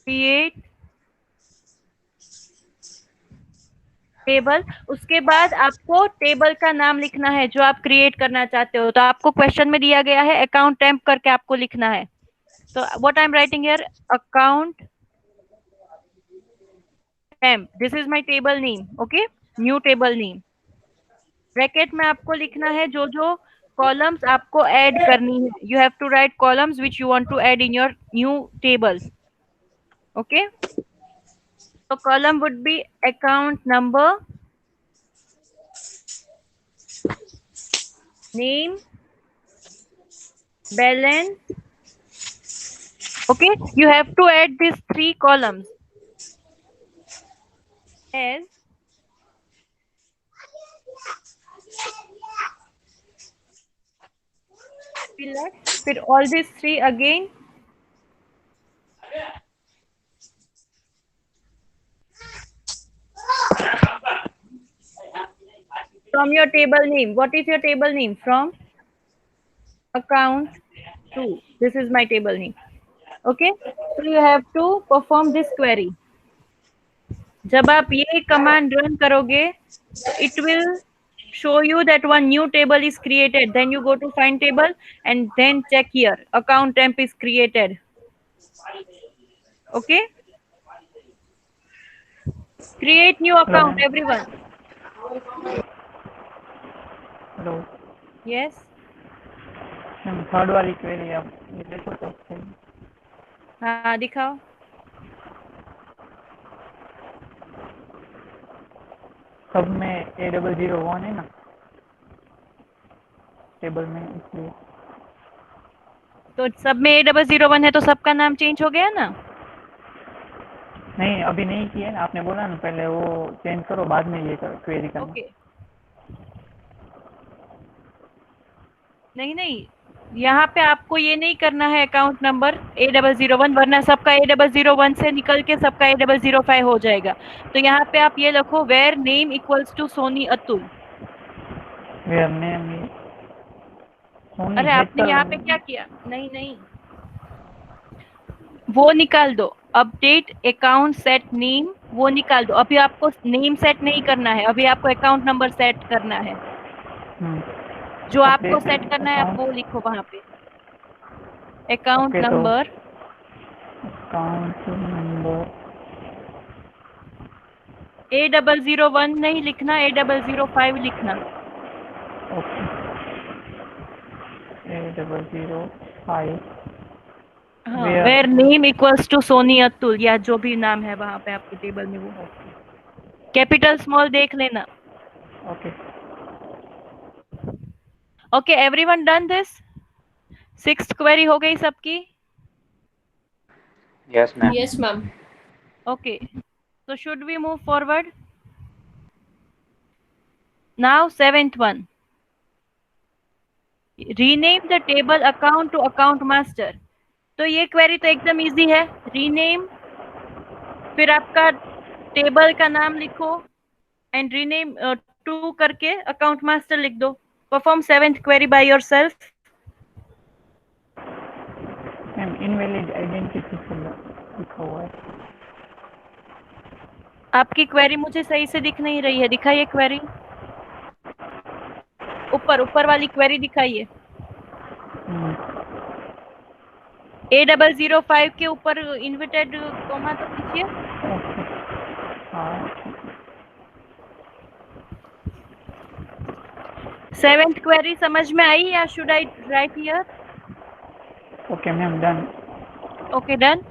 create table. उसके बाद आपको टेबल का नाम लिखना है जो आप क्रिएट करना चाहते हो। तो आपको क्वेश्चन में दिया गया है अकाउंट टेम्प करके आपको लिखना है। तो what I am writing here, account temp, this is my table name. Okay, new table name. Bracket में आपको लिखना है जो जो कॉलम्स आपको ऐड करनी है। You have to write columns which you want to add in your new table. Okay, so column would be account number, name, balance. Okay, you have to add these 3 columns as फिर all these 3 again from your table name. What is your table name? From account 2. This is my table name. Okay, so you have to perform this query. जब आप ये command run करोगे, it will show you that one new table is created. Then you go to find table and then check here account temp is created. Okay, create new account everyone. Hello Yes, ma'am, third वाली query आप ये देखो तो सही। हाँ दिखाओ। सब में A001 है ना टेबल में, इसलिए। तो सब में A001 है तो सबका नाम चेंज हो गया ना? नहीं, अभी नहीं किया ना, आपने बोला ना पहले वो चेंज करो बाद में ये क्वेरी करना। ओके, नहीं, यहाँ पे आपको ये नहीं करना है अकाउंट नंबर A001, वरना सबका A001 से निकल के सबका A005 हो जाएगा। तो यहाँ पे आप ये लिखो where name equals to Soni Atul. Where name Soni. अरे आपने यहाँ पे क्या किया? नहीं, वो निकाल दो। अपडेट अकाउंट सेट नेम, वो निकाल दो। अभी आपको नेम सेट नहीं करना है, अभी आपको अकाउंट नंबर सेट करना है। जो आपको सेट करना है आप वो लिखो वहां पे, account number. Account number A001 नहीं लिखना, A005 लिखना। Okay, A005। हाँ, where name equals to Soni Atul, या जो भी नाम है वहां पे आपके टेबल में, वो कैपिटल स्मॉल देख लेना। Okay okay, everyone done this? 6th query हो गई सबकी? Yes ma'am. Yes, ma'am. Okay, so should we move forward? Now 7th one. Rename the table account to account master. तो ये क्वेरी तो एकदम इजी है। रीनेम, फिर आपका टेबल का नाम लिखो एंड रीनेम टू करके अकाउंट मास्टर लिख दो। Perform 7th query by yourself. Ma'am, invalid identity लिखा हुआ है। आपकी क्वेरी मुझे सही से दिख नहीं रही है, दिखाइए क्वेरी। ऊपर वाली क्वेरी दिखाइए। A005 के ऊपर इन्वर्टेड कॉमा तो कीजिए। सेवेंथ क्वेरी समझ में आई या should I right here? Okay ma'am, done. Okay done.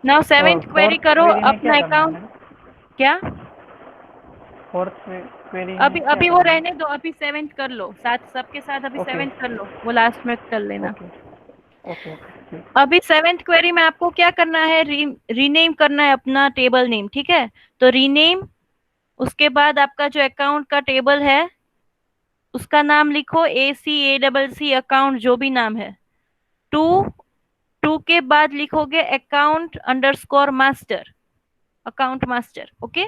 Now seventh query करो अपना अकाउंट। क्या? फोर्थ क्वेरी अभी अभी वो रहने दो, अभी सेवेंथ कर लो साथ, सबके साथ अभी Okay. सेवेंथ कर लो, वो लास्ट में कर लेना। ओके। अभी सेवेंथ क्वेरी में आपको क्या करना है? रीनेम करना है अपना टेबल नेम, ठीक है? तो रीनेम, उसके बाद आपका जो अकाउंट का टेबल है उसका नाम लिखो ACACC अकाउंट, जो भी नाम है। टू के बाद लिखोगे account underscore master, account master. Okay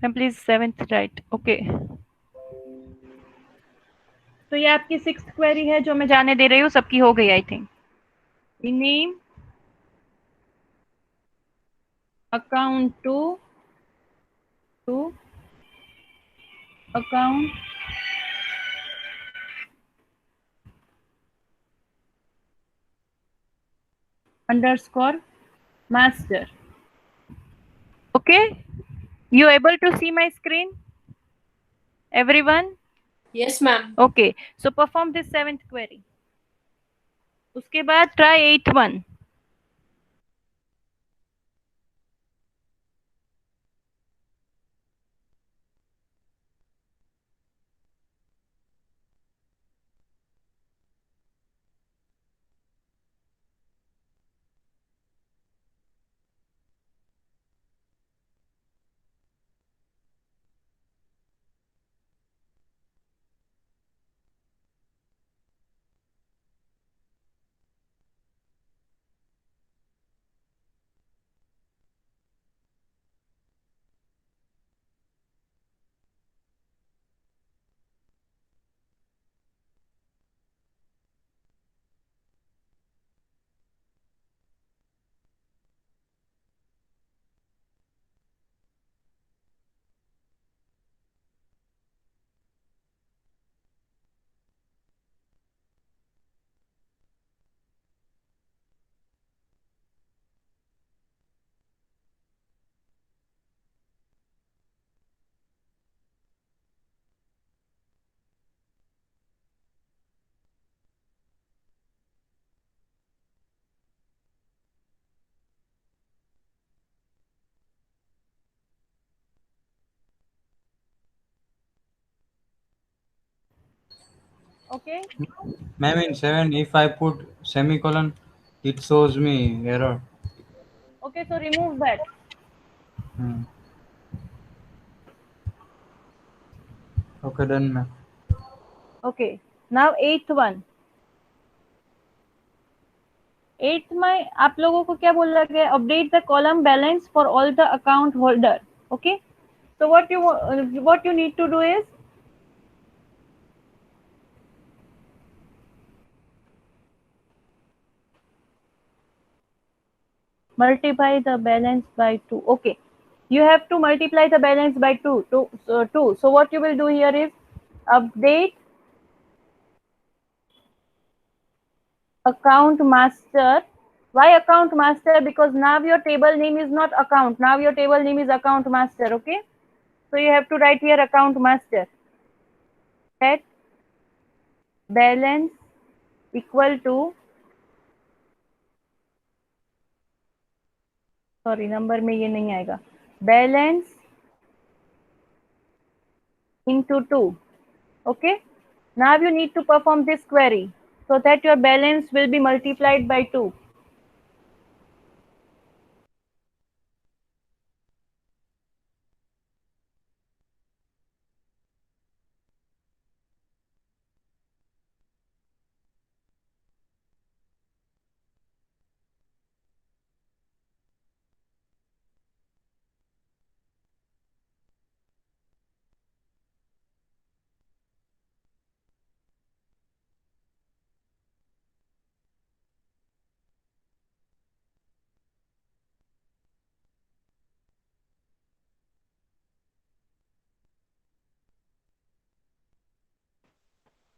please seventh right. Okay, तो ये आपकी सिक्स्थ क्वेरी है जो मैं जाने दे रही हूँ, सबकी हो गई I think. Rename account to account underscore master. Okay, you able to see my screen, everyone? Yes, ma'am. Okay, so perform this seventh query. उसके बाद try eighth one. Okay. Ma'am, in 7, if I put semicolon, it shows me error. Okay, so remove that. Okay, done, ma'am. Okay, now eighth one. Eighth में आप लोगों को क्या बोला गया? Update the column balance for all the account holder. Okay, so what you need to do is multiply the balance by 2. Okay, you have to multiply the balance by 2. So what you will do here is update account master. Why account master? Because now your table name is not account, now your table name is account master. Okay, so you have to write here account master. Set balance equal to, sorry number में ये नहीं आएगा, balance into 2. Okay, now you need to perform this query so that your balance will be multiplied by 2.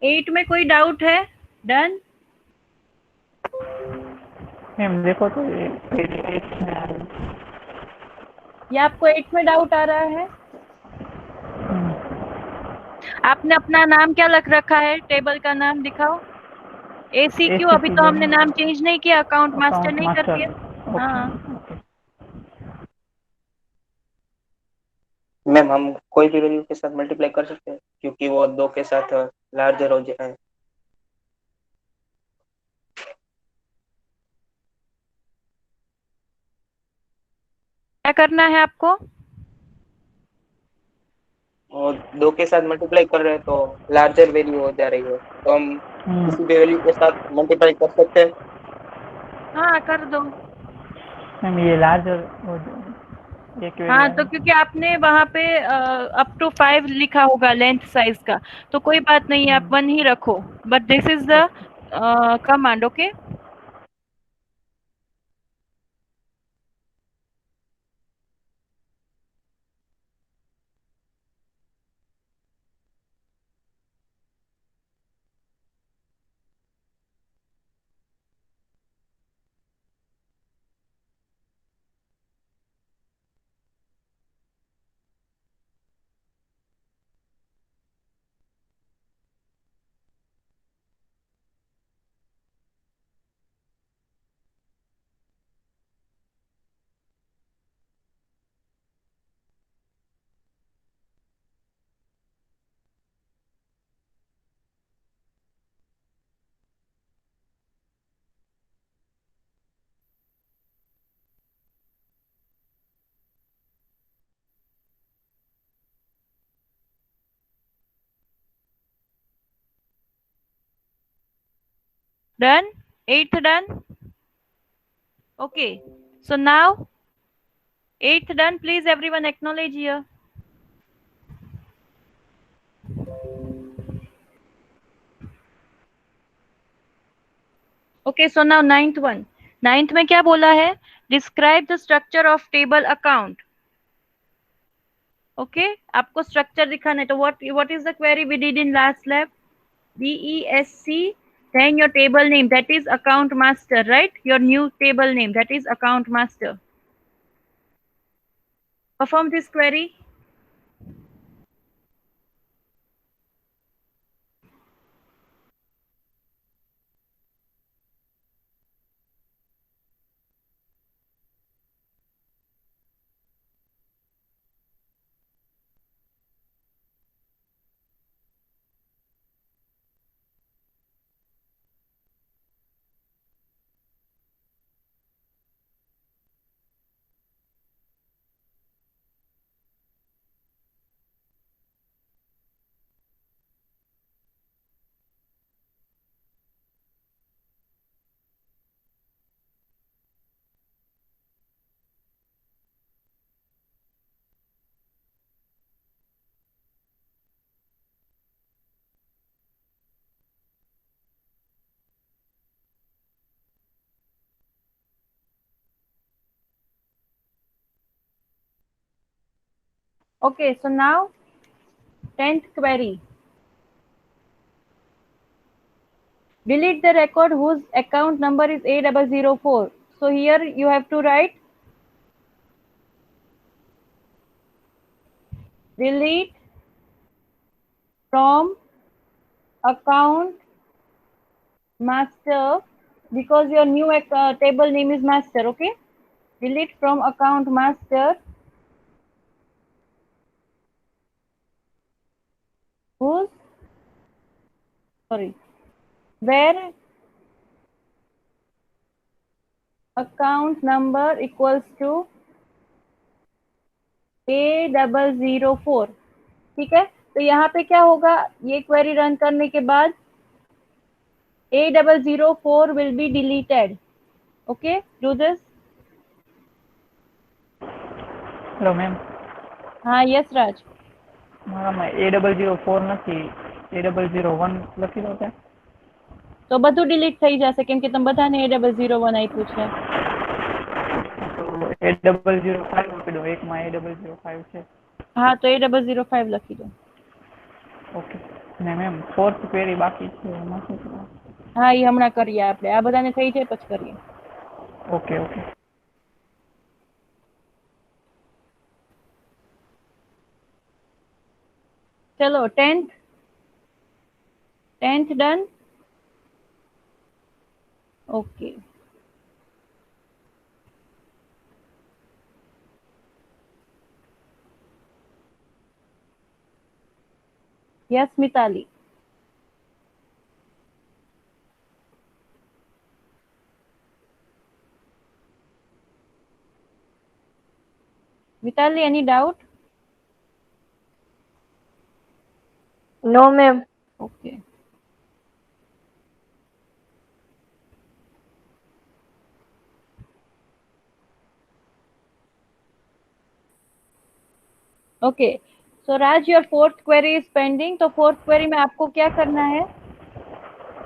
Eight में कोई doubt है? Done? Ma'am देखो तो ये पेज 8 में आ रहा है। या आपको 8 में डाउट आ रहा है? आपने अपना नाम क्या लग रखा है? टेबल का नाम दिखाओ। ACQ अभी तो हमने नाम चेंज नहीं किया, अकाउंट मास्टर नहीं कर दिया। हाँ मैम हम कोई भी वैल्यू के साथ मल्टीप्लाई कर सकते हैं क्योंकि वो 2 के साथ लार्जर हो जाए। क्या करना है आपको? और 2 के साथ मल्टीप्लाई कर रहे हैं तो लार्जर वैल्यू हो जा रही है, तो हम किसी भी वैल्यू के साथ मल्टीप्लाई कर सकते हैं। हाँ कर दो। मैम ये लार्जर एक हाँ तो क्योंकि आपने वहाँ पे अप टू 5 लिखा होगा लेंथ साइज का, तो कोई बात नहीं है, आप 1 ही रखो, but this is the command. Okay done, 8th done. Okay, so now 8th done. Please everyone acknowledge here. Okay, so now 9th one. 9th में क्या बोला है? Describe the structure of table account. Okay, आपको structure दिखाना है, तो what is the query we did in last lab? DESC, then your table name, that is account master, right? Your new table name, that is account master. Perform this query. Okay, so now 10th query. Delete the record whose account number is A004. So here you have to write delete from account master because your new table name is master. Okay, delete from account master whose where account number equals to A004. ठीक है, तो यहाँ पे क्या होगा, ये query run करने के बाद A004 will be deleted. Okay, do this. Hello ma'am. हाँ यस राज. મારામાં A004 નથી, A001 લખી દો ત્યાં. તો બધું ડિલીટ થઈ જશે કેમ કે તમે બધાને A001 આપ્યું છે. A005 લખી દો, એકમાં A005 છે. હા તો A005 લખી દો. ઓકે. ને મેમ ફોર્થ ક્વેરી બાકી છે, એમાં શું કરવાનું? હા એ હમણાં કરીએ આપણે, આ બધાને થઈ જાય પછી કરીએ. Okay okay. ચલો 10th 10th done? Okay. Yes, Mitali. Mitali, any doubt? No, ma'am. Okay. Okay. So Raj, your fourth query is pending. तो fourth query में आपको क्या करना है?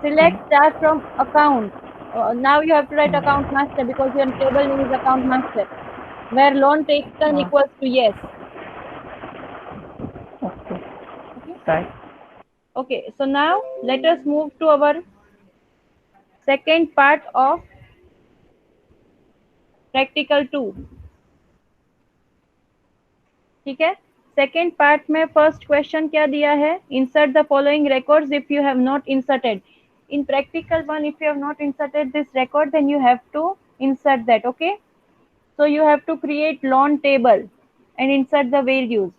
Select star from account. Now you have to write account master because your table name is account master, where loan taken equals to yes. Okay. Right. Okay. So now let us move to our second part of practical 2. ठीक है. Second part में first question क्या दिया है? Insert the following records if you have not inserted. In practical 1, if you have not inserted this record, then you have to insert that. Okay, so you have to create loan table and insert the values.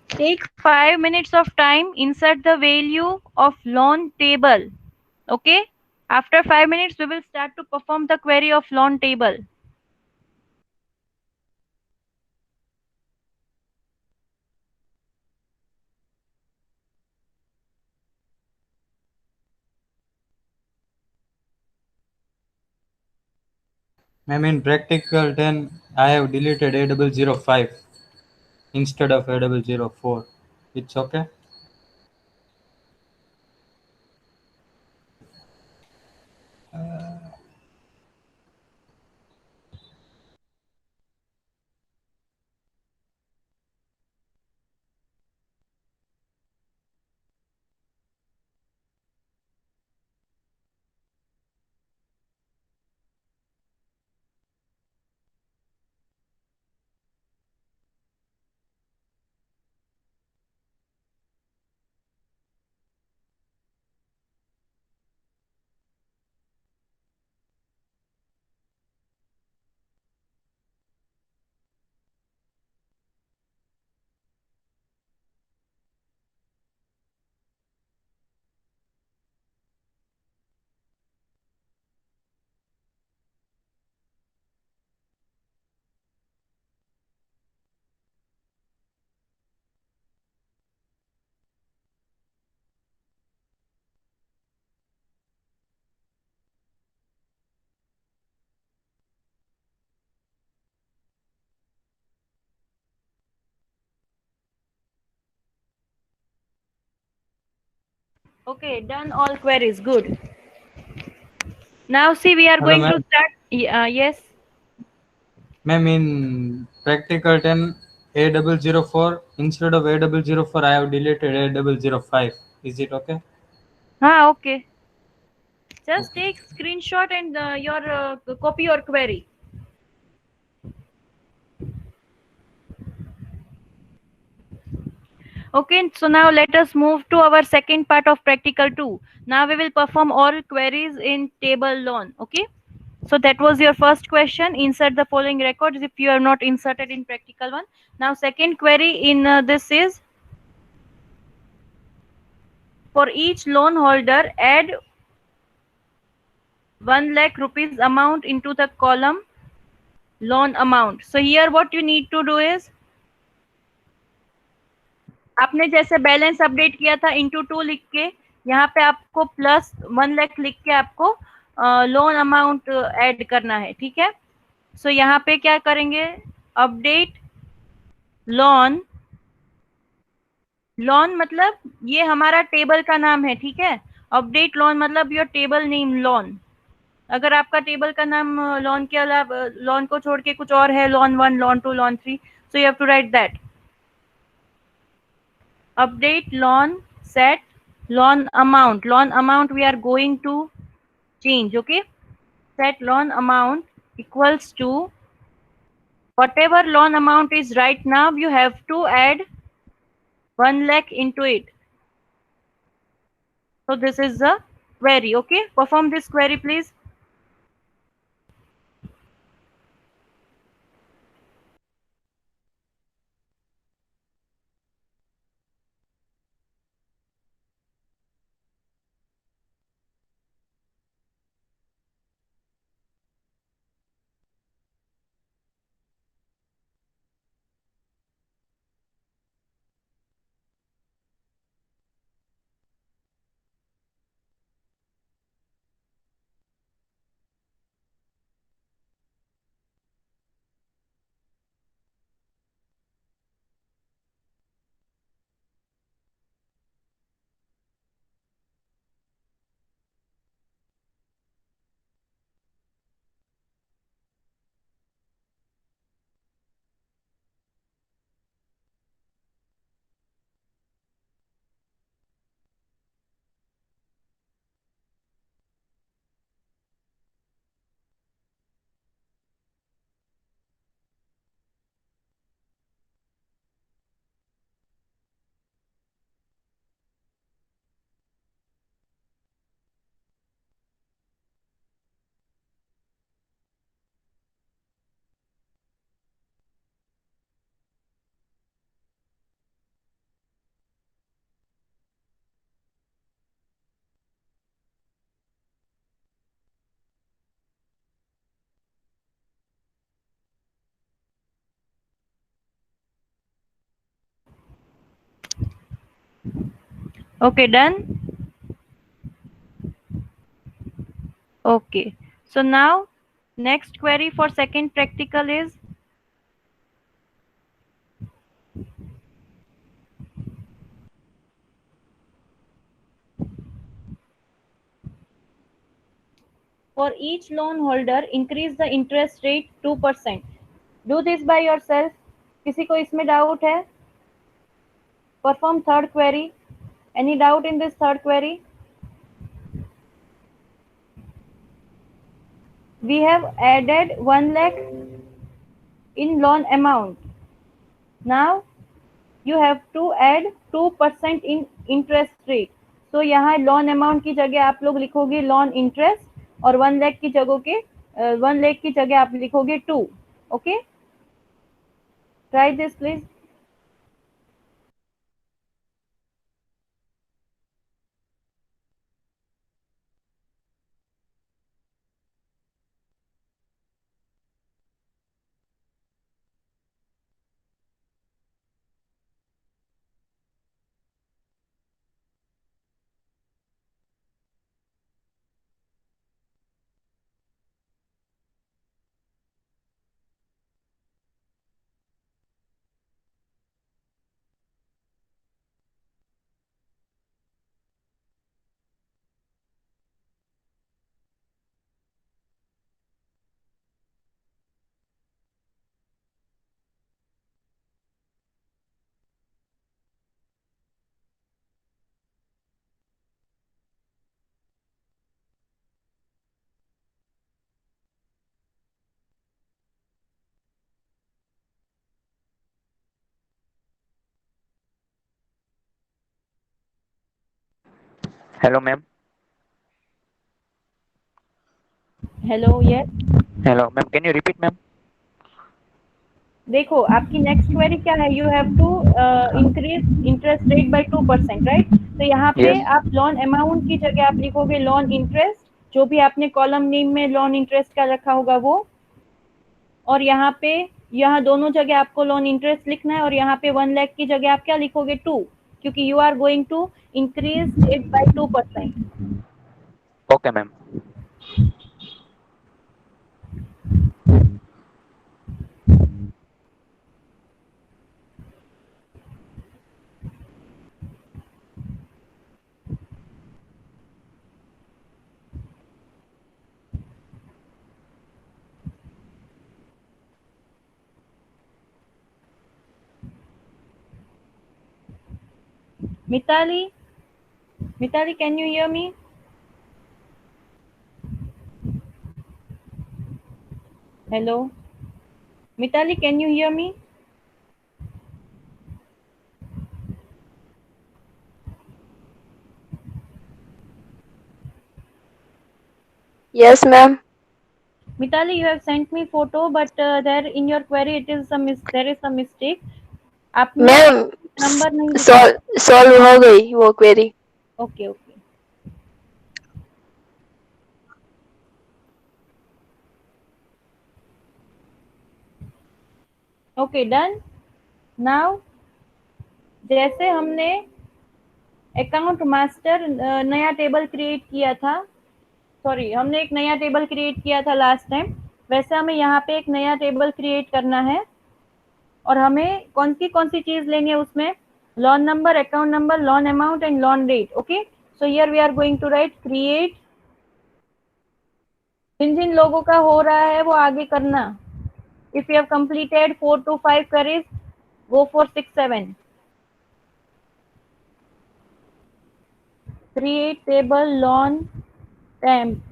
Take 5 minutes of time, insert the value of loan table. Okay, after 5 minutes we will start to perform the query of loan table. Ma'am, in practical 10, I have deleted A005 instead of A004. It's okay? Okay, done all queries. Good. Now see, we are Hello, going to ma'am. start. Yes. Ma'am, in practical 10, A004, instead of A004, I have deleted A005. Is it okay? Okay. Just take screenshot and your copy your query. Okay, so now let us move to our second part of practical 2. Now we will perform all queries in table loan. Okay, so that was your first question. Insert the following records if you are not inserted in practical 1. Now second query in this is, for each loan holder, add 1 lakh rupees amount into the column loan amount. So here what you need to do is, आपने जैसे balance update किया था into 2 लिख के, यहाँ पे आपको plus 1 lakh लिख के आपको लोन अमाउंट ऐड करना है. ठीक है, सो यहाँ पे क्या करेंगे? Update loan. लोन मतलब ये हमारा टेबल का नाम है. ठीक है, अपडेट लोन मतलब योर टेबल नेम लोन. अगर आपका टेबल का नाम लोन के अलावा, लोन को छोड़ के कुछ और है, loan 1, loan 2, loan 3, so you have to right that. Update loan set loan amount. Loan amount we are going to change. Okay, set loan amount equals to whatever loan amount is right now, you have to add 1 lakh into it. So this is the query. Okay, perform this query, please. Okay, done. Okay, so now next query for second practical is for each loan holder increase the interest rate 2%. Do this by yourself. किसी को इसमें doubt है? Perform third query. Any doubt in this third query? We have added 1 lakh in loan amount. Now you have to add 2% in interest rate. So यहाँ loan amount की जगह आप लोग लिखोगे loan interest और 1 lakh की जगह के 1 lakh की जगह आप लिखोगे 2. Okay? Try this please. Hello, ma'am. Hello, yes. Hello, ma'am. Can you repeat, ma'am? देखो आपकी नेक्स्ट क्वेरी क्या है? You have to increase interest rate by 2%, right? तो यहाँ पे Yes. आप लोन अमाउंट की जगह आप लिखोगे लोन इंटरेस्ट, जो भी आपने कॉलम नेम में लोन इंटरेस्ट का रखा होगा वो, और यहाँ पे यहाँ दोनों जगह आपको लोन इंटरेस्ट लिखना है, और यहाँ पे 1 लाख की जगह आप क्या लिखोगे 2, क्योंकि you are going to increase it by 2%. Okay, ma'am. Mitali, can you hear me? Hello. Mitali, can you hear me? Yes, ma'am. Mitali, you have sent me photo, but there in your query it is there is some mistake. आपने ma'am number नहीं लिखा है. Solve हो गई वो query. Okay, okay. Okay, done. Now जैसे हमने account master नया टेबल क्रिएट किया था, सॉरी हमने एक नया टेबल क्रिएट किया था लास्ट टाइम, वैसे हमें यहाँ पे एक नया टेबल क्रिएट करना है और हमें कौन सी चीज लेनी है उसमें, loan number, account number, loan amount and loan rate. Okay, so here we are going to write create. जिन जिन लोगों का हो रहा है वो आगे करना. If you have completed 4 to 5 queries, go for 6 7. Create table loan temp.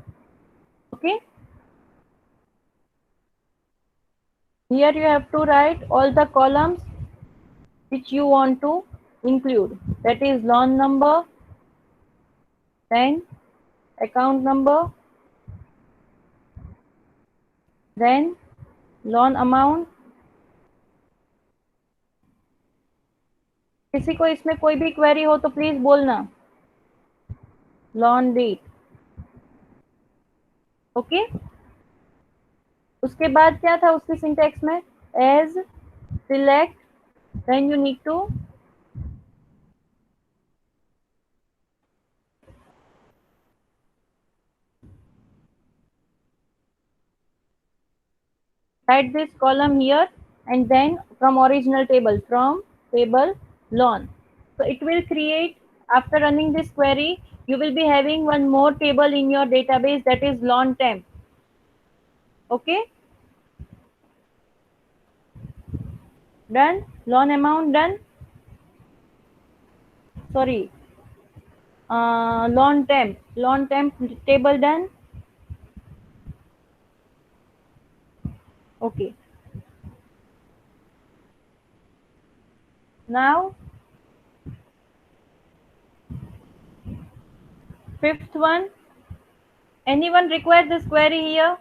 Okay, here you have to write all the columns which you want to include, that is loan number, then account number, then loan amount. किसी को इसमें कोई भी query हो तो please बोलना. Loan date. Okay, उसके बाद क्या था उसकी सिंटेक्स में, as select, then you need to write this column here and then from original table, from table loan. So it will create, after running this query, you will be having one more table in your database, that is loan temp. Okay, done. Loan amount done, sorry, loan temp table done. Okay, now fifth one. Anyone require this query here?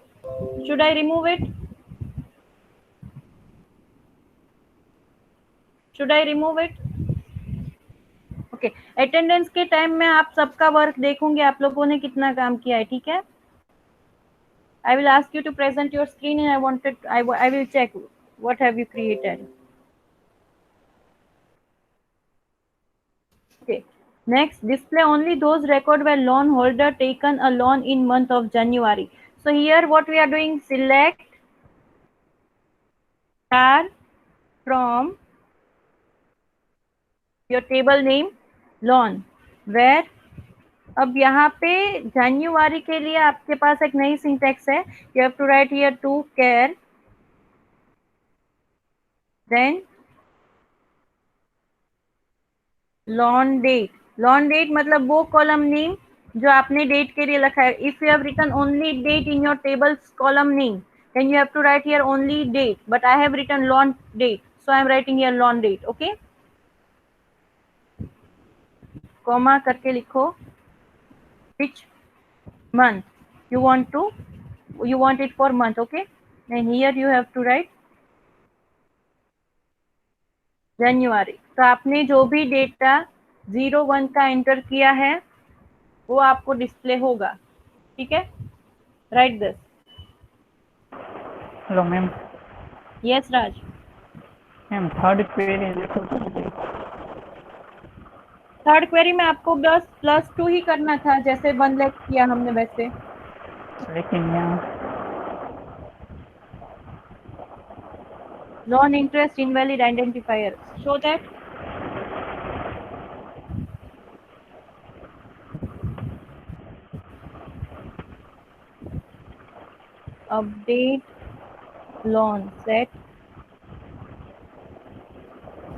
Should I remove it? Should I remove it? Okay, attendance के time में आप सबका work देखूंगी, आप लोगों ने कितना काम किया है. ठीक है, I will ask you to present your screen and I will check what have you created. Okay, next, display only those record where loan holder taken a loan in month of January. So here what we are doing, select star from your table name loan, where अब यहाँ पे जनवरी के लिए आपके पास एक नई syntax है. You have to write here to care, then loan date. Loan date मतलब वो कॉलम नेम जो आपने डेट के लिए लिखा है. If you have written only date in your tables column name, then you have to write here only date, but I have written loan date, so I am writing here loan date. Okay, comma करके लिखो which month you want it for month. Okay, then here you have to write January. तो आपने जो भी data 01 का enter किया है वो आपको डिस्प्ले होगा. ठीक है, right this. Hello ma'am. Yes Raj. Ma'am third query देखो तो मुझे. थर्ड क्वेरी में आपको बस +2 ही करना था, जैसे 1 लाख किया हमने वैसे. लेकिन यहाँ loan interest invalid identifier, show that. Update loan set.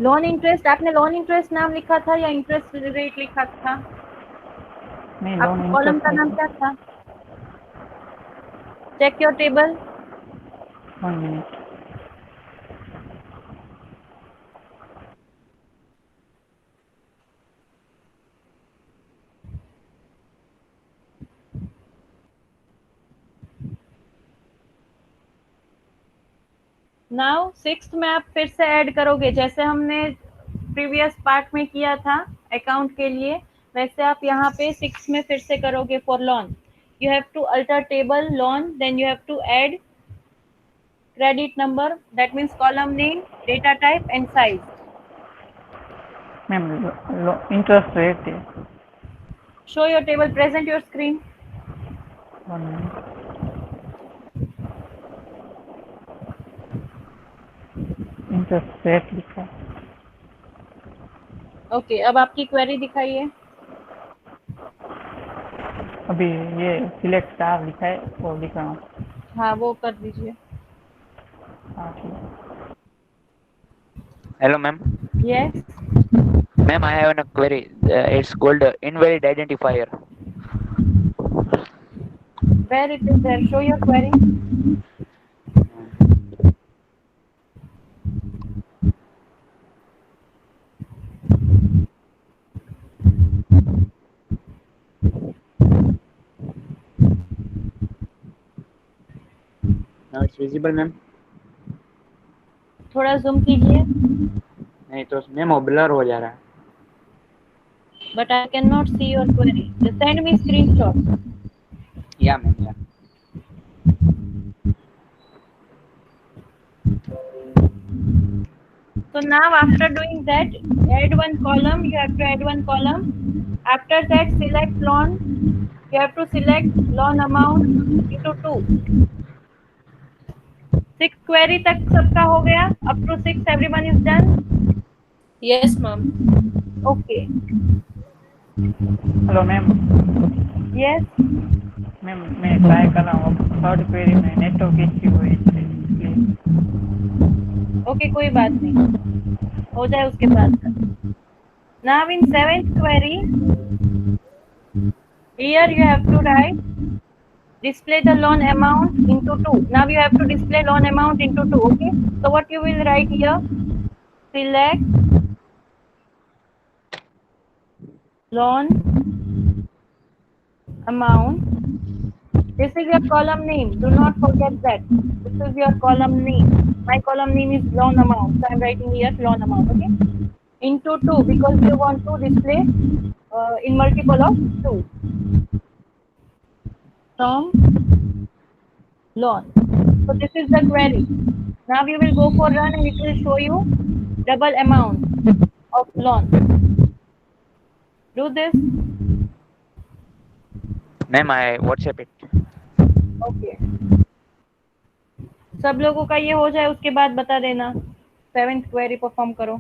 Loan interest, आपने लोन इंटरेस्ट नाम लिखा था या इंटरेस्ट रेट लिखा था? नहीं, आपके कॉलम का नाम क्या था? Check your table. 1 minute. Now sixth में आप फिर से ऐड करोगे, जैसे हमने प्रीवियस पार्ट में किया था अकाउंट के लिए, वैसे आप यहाँ पे सिक्स में फिर से करोगे for lawn. You have to alter table loan, then you have to add credit number, that means column name, data type and size. Ma'am interest rate है. Show your table, present your screen. 1 minute. Interest rate लिखा है. Okay, अब आपकी query दिखाइए. अभी ये select star लिखा है वो लिख रहा हूँ. हाँ, वो कर दीजिए. हाँ ठीक है. Hello, ma'am. Yes. Ma'am, I have a query. It's called invalid identifier. Where it is there? Show your query. Now it's visible, ma'am. थोड़ा जूम कीजिए. नहीं तो मैम वो ब्लर हो जा रहा है. But I cannot see your query. Just send me screenshot. Yeah, ma'am. Yeah. So now after doing that, add one column. You have to add one column. After that, select loan. You have to select loan amount into 2. 6 query तक सबका हो गया. Up to 6 everyone is done. Yes, ma'am. Okay. Hello ma'am. Yes. Ma'am मैं try कर रहा हूँ. Third query में network issue हुई है. Okay, कोई बात नहीं, हो जाए उसके बाद. Now in 7th query, here you have to write display the loan amount into 2. Now you have to display loan amount into 2. Okay, so what you will write here? Select loan amount. This is your column name. Do not forget that. This is your column name. My column name is loan amount. So I'm writing here loan amount. Okay. Into 2 because you want to display in multiple of 2. From loan. So this is the query. Now you will go for run and it will show you double amount of loan. Do this. Ma'am, I WhatsApp it. Okay. सब लोगों का ये हो जाए उसके बाद बता देना. 7th क्वेरी परफॉर्म करो.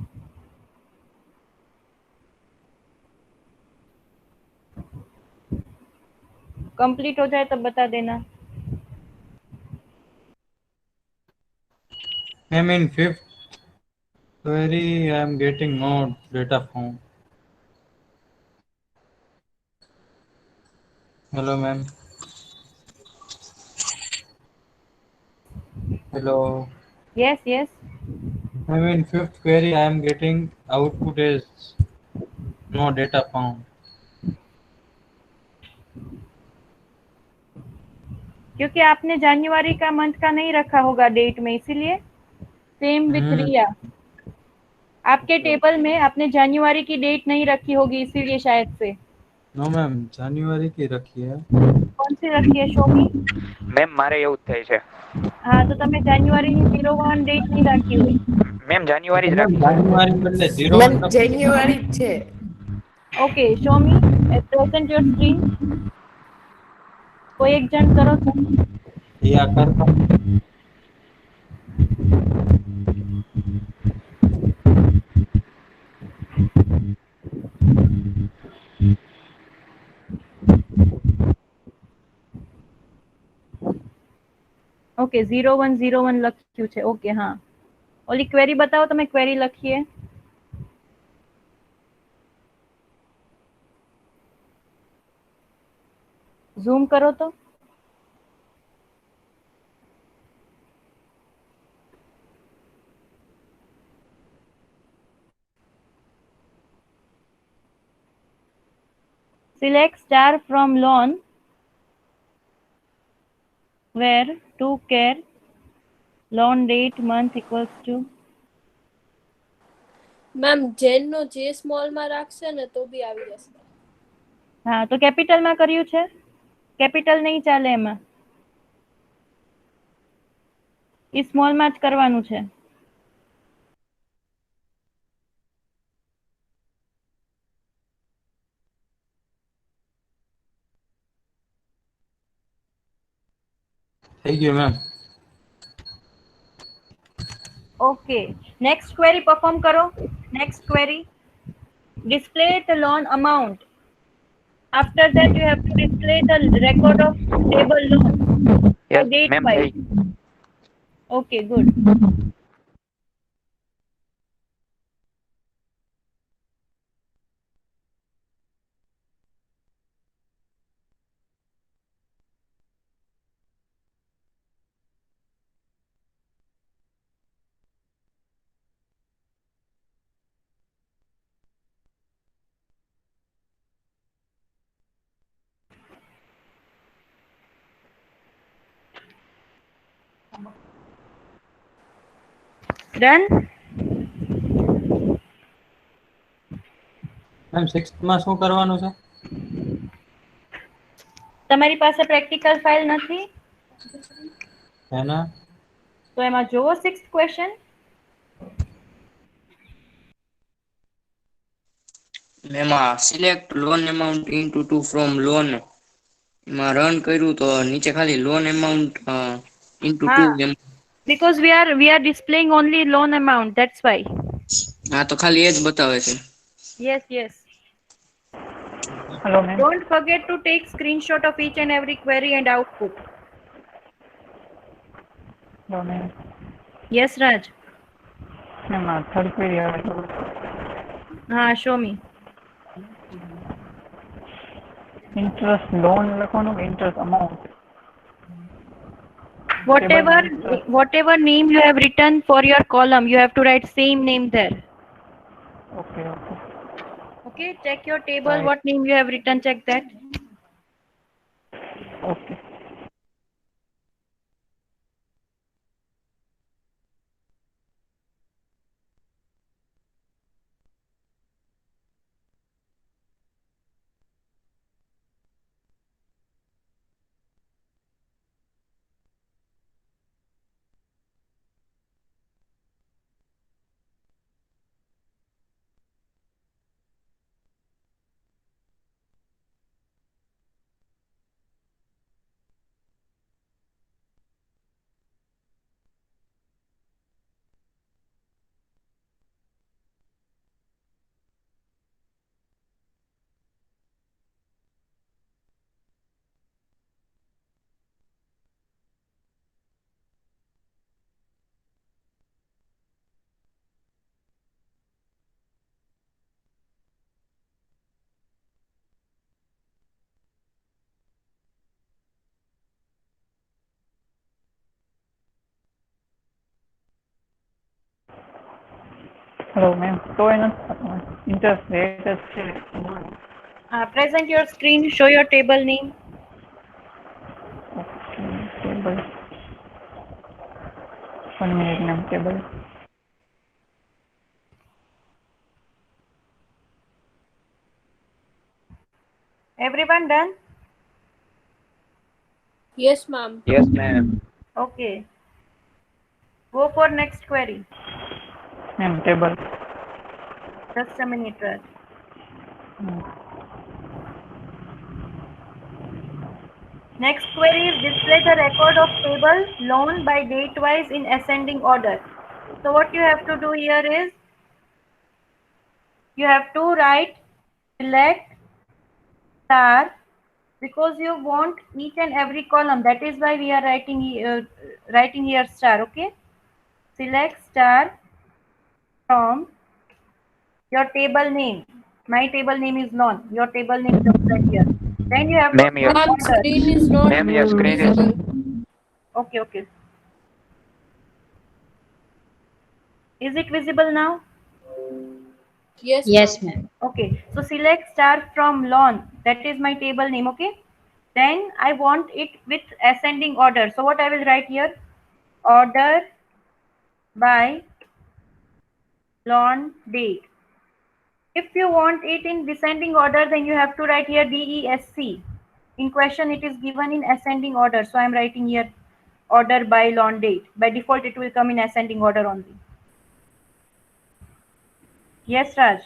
कंप्लीट हो जाए तब बता देना. Ma'am, in fifth query, I am getting no data found. Hello, ma'am. Hello. Yes, yes. Ma'am, in fifth query, I am getting output as no data found. क्योंकि आपने जनवरी का month का नहीं रखा होगा डेट में, इसीलिए. सेम विथ रिया, आपके टेबल में आपने जनवरी की डेट नहीं रखी होगी, इसीलिए शायद से. नो मैम, जनवरी की रखी है. कौन सी रखी है? शो मी. મેમ મારે એવું જ થાય છે. હા, તો તમે જાન્યુઆરીની 01 ડેટ નહીં રાખી હોય. મેમ જાન્યુઆરી જ રાખી. જાન્યુઆરી બદલે 0 મેમ જાન્યુઆરી જ છે. Okay, show me present your screen. કોઈ એક જણ કરો તો. या करता. ઓકે, 0101 લખ્યું છે. ઓકે, હા. ઓલી ક્વેરી બતાવો, તમે ક્વેરી લખીએ. ઝૂમ કરો તો. Select star from loan where to care Loan date month equals to. Ma'am જેનનો જે સ્મોલમાં રાખશે ને તો બી આવી જશે. હા તો કેપિટલમાં કર્યું છે, કેપિટલ નહીં ચાલે એમાં, એ સ્મોલમાં જ કરવાનું છે. થઈ ગયું ma'am. Okay, next query perform કરો. Next query, display the loan amount. After that you have to display the record of table loan by yes date ma'am wise. થઈ Okay, good. Done? Ma'am 6th માં શું કરવાનું છે? તમારી પાસે practical file નથી હે ને? તો એમાં જોવો 6th ક્વેશ્ચન. એમાં select loan amount into two from loan એમાં રન કર્યું તો નીચે ખાલી લોન એમાઉન્ટ ઇનટુ ટુ હા, because we are displaying only loan amount, that's why. હા તો ખાલી એ જ બતાવે છે. Yes, yes. Hello, ma'am. Don't forget to take screenshot of each and every query and output. Hello, ma'am. Yes, Raj. Ma'am, third query. Show me. Interest loan લખવાનું કે interest amount? Whatever name you have written for your column, you have to write same name there. Okay, okay. Okay, check your table, Right. what name you have written, check that. Okay. Hello, ma'am. So, interest rate is Present your screen, show your table name. okay, table. 1 minute, ma'am. Table. Everyone done? Yes, ma'am. Yes ma'am. Okay. Go for next query. Ma'am, table. Just a minute, Raj. Next query is display the record of table loan by date wise in ascending order. So what you have to do here is you have to write select star because you want each and every column. That is why we are writing here star. Okay. Select star from your table name. My table name is loan. Your table name is right here. Then you have Ma'am, to your put order. Screen is not Ma'am, your screen is visible. Okay, okay. Is it visible now? Yes, Yes, ma'am. ma'am. Okay, so select star from loan. That is my table name. Okay, then I want it with ascending order. So what I will write here? Order by loan date. If you want it in descending order, then you have to write here DESC. In question, it is given in ascending order. So I am writing here order by loan date. By default, it will come in ascending order only. Yes, Raj.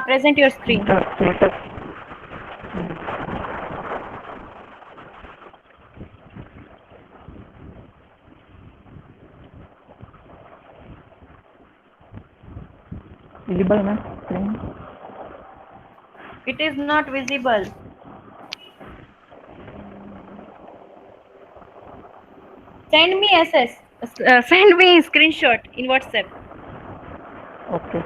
Present your screen. Visible, ma'am? Screen? It is not visible. Send me send me screenshot in WhatsApp. Okay.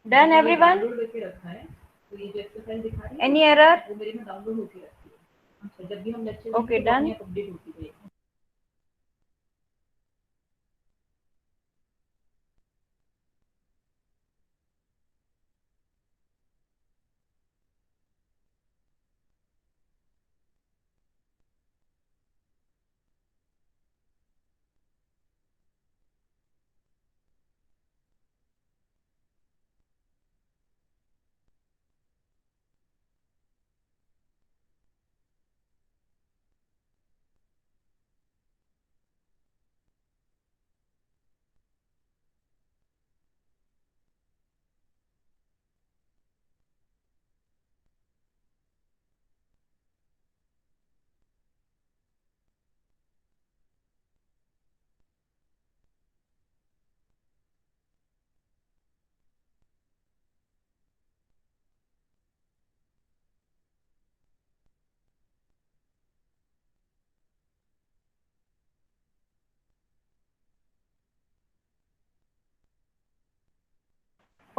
Done, everyone? Any error? Okay, done.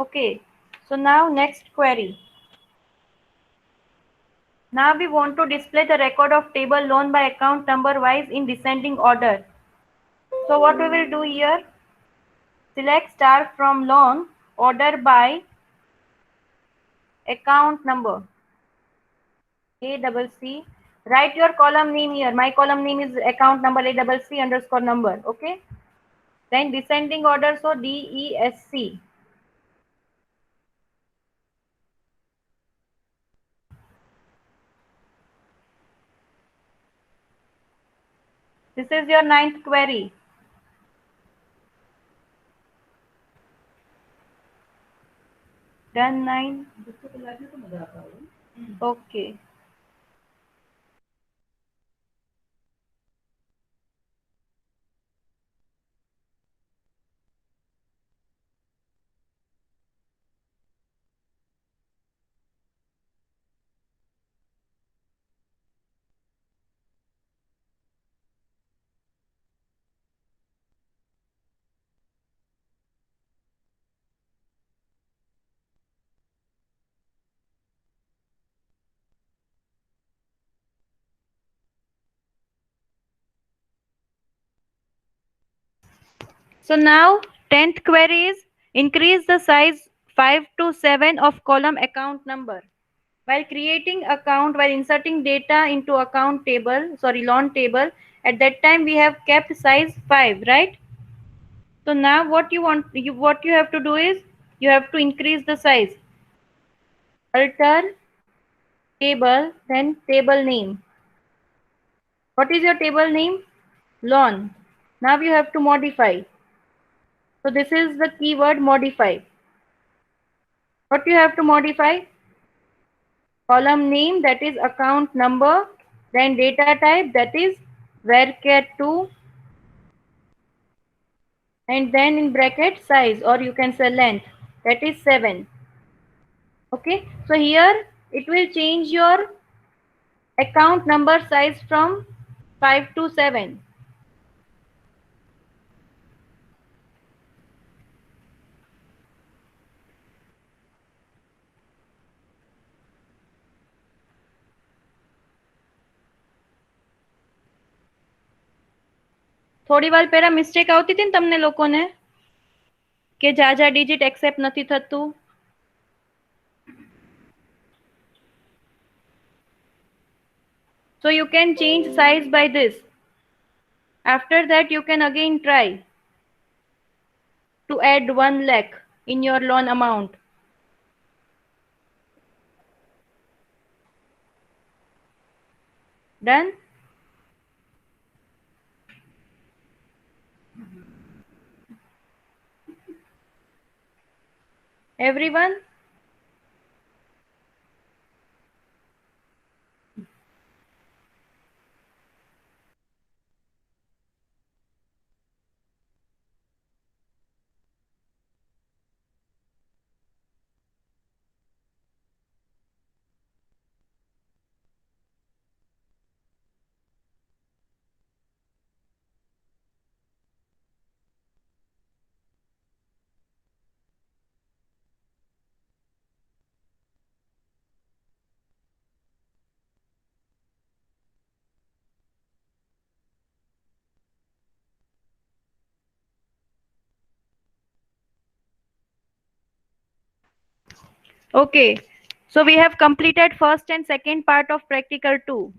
Okay, so now next query. Now we want to display the record of table loan by account number wise in descending order. So what we will do here, select star from loan, order by account number, ACC. Write your column name here. My column name is account number ACC underscore number. Okay. Then descending order, so DESC. This is your 9th query. Done 9. Okay. So now 10th query is increase the size 5 to 7 of column account number. While creating account, while inserting data into account table, loan table, at that time we have kept size 5, right? So now what you have to do is you have to increase the size. Alter table, then table name. What is your table name? Loan. Now you have to modify. So this is the keyword modify. What you have to modify? Column name, that is account number, then data type, that is varchar2, and then in bracket size, or you can say length, that is 7. Okay, so here it will change your account number size from 5 to 7. થોડી વાર પહેલા mistake આવતી હતી ને તમને લોકોને કે જાજા ડિજિટ એક્સેપ્ટ નથી થતું. So you can change size by this. After that you can again try to add 1 lakh in your loan amount. Done? Everyone? Okay, so we have completed first and second part of practical 2.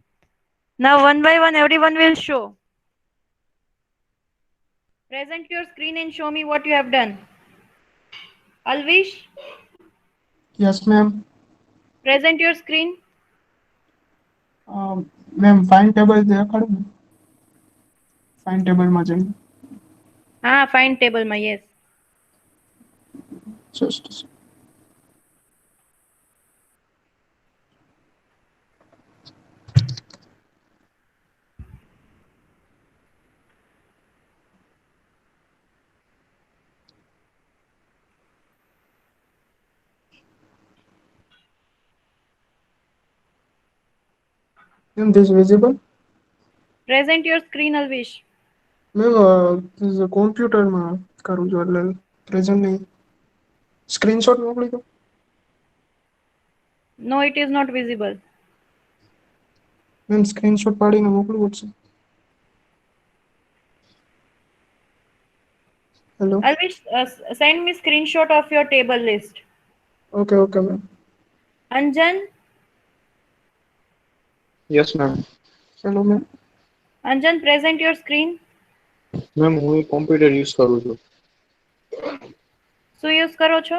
Now one by one everyone will show. Present your screen and show me what you have done. Alvish, Yes, ma'am. present your screen. Ma'am, find table દેખાડો ને. Find table માં જઈને. Ah, find table ma, yes. Just a second. Ma'am, this visible? Present your screen, Alvish. Ma'am, this is a computer માં કરું છું એટલે present નહીં. Screenshot મોકલી દો. No, it is not visible. Ma'am, screenshot પાડીને મોકલું WhatsApp. Hello. Alvish, send me screenshot of your table list. Okay, okay, ma'am. Anjan, Yes, ma'am. Hello, ma'am. Anjan, present your screen. Ma'am, હું computer use કરું છું. શું use કરો છો?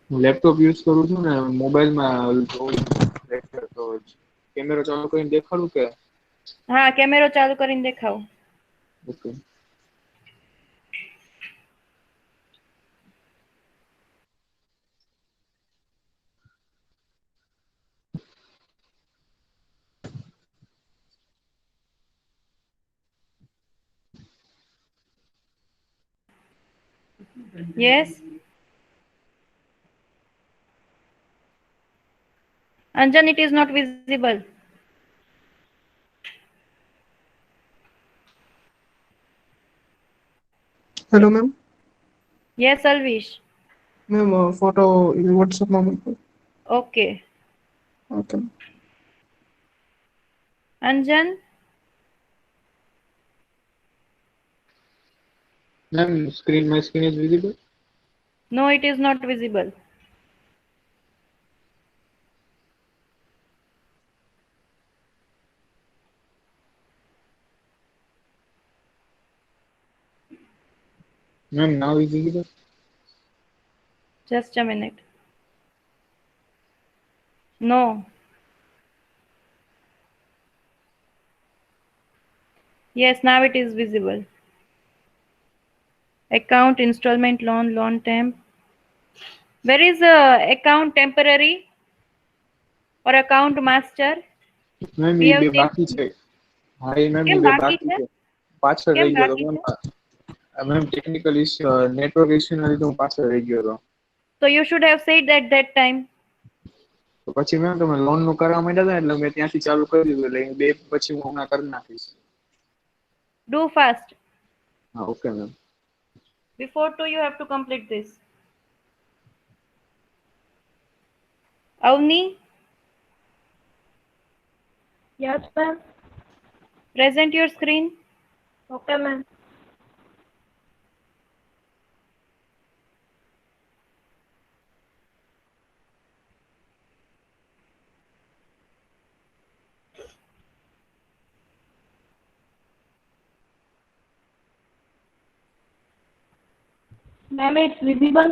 હું laptop use કરું છું ને મોબાઈલમાં જોઉં લેક્ચર તો કેમેરો ચાલુ કરીને દેખાડું કે હા, કેમેરો ચાલુ કરીને દેખાઓ. Okay. Yes. Anjan, it is not visible. Hello, ma'am. Yes, Alvish. Ma'am, photo WhatsApp માં મોકલો. Okay. Okay. Anjan, Ma'am, my screen is visible? no, it is not visible. Ma'am, now is visible? Just a minute. No. Yes, now it is visible. Account, installment, loan temp. Where is account temporary or account master? Ma'am We A have બે changed. બાકી છે. હા એ ma'am એ કેમ બે બાકી બાકી છે? છે. પાછળ કેમ રહી ગયો હતો બાકી મેમ. છે? Ma'am technical issue network issue ના લીધે હું પાછળ રહી ગયો હતો. So you should have said at that time. તો પછી મેમ તમે લોન નું કરવા માંડ્યા હતા એટલે મેં ત્યાંથી ચાલુ કરી દીધું એટલે બે પછી હું હમણાં કરી નાખીશ. Do fast. હા okay ma'am. Before 2 you have to complete this. Avni, Yes, ma'am. present your screen. Okay, ma'am. Ma'am, it's visible.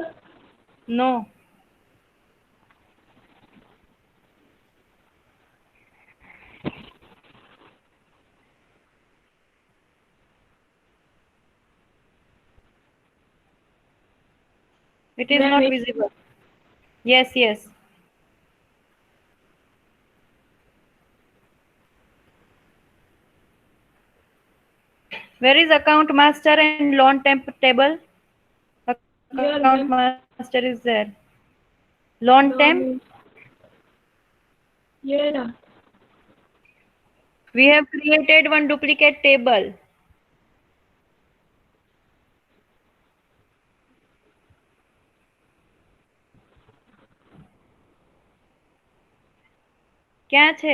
No. It is Ma'am, not it's- visible. Yes, yes. Where is account master and loan temp table? Account master is there. Loan temp. Yeah. We have created one duplicate table. ક્યાં છે?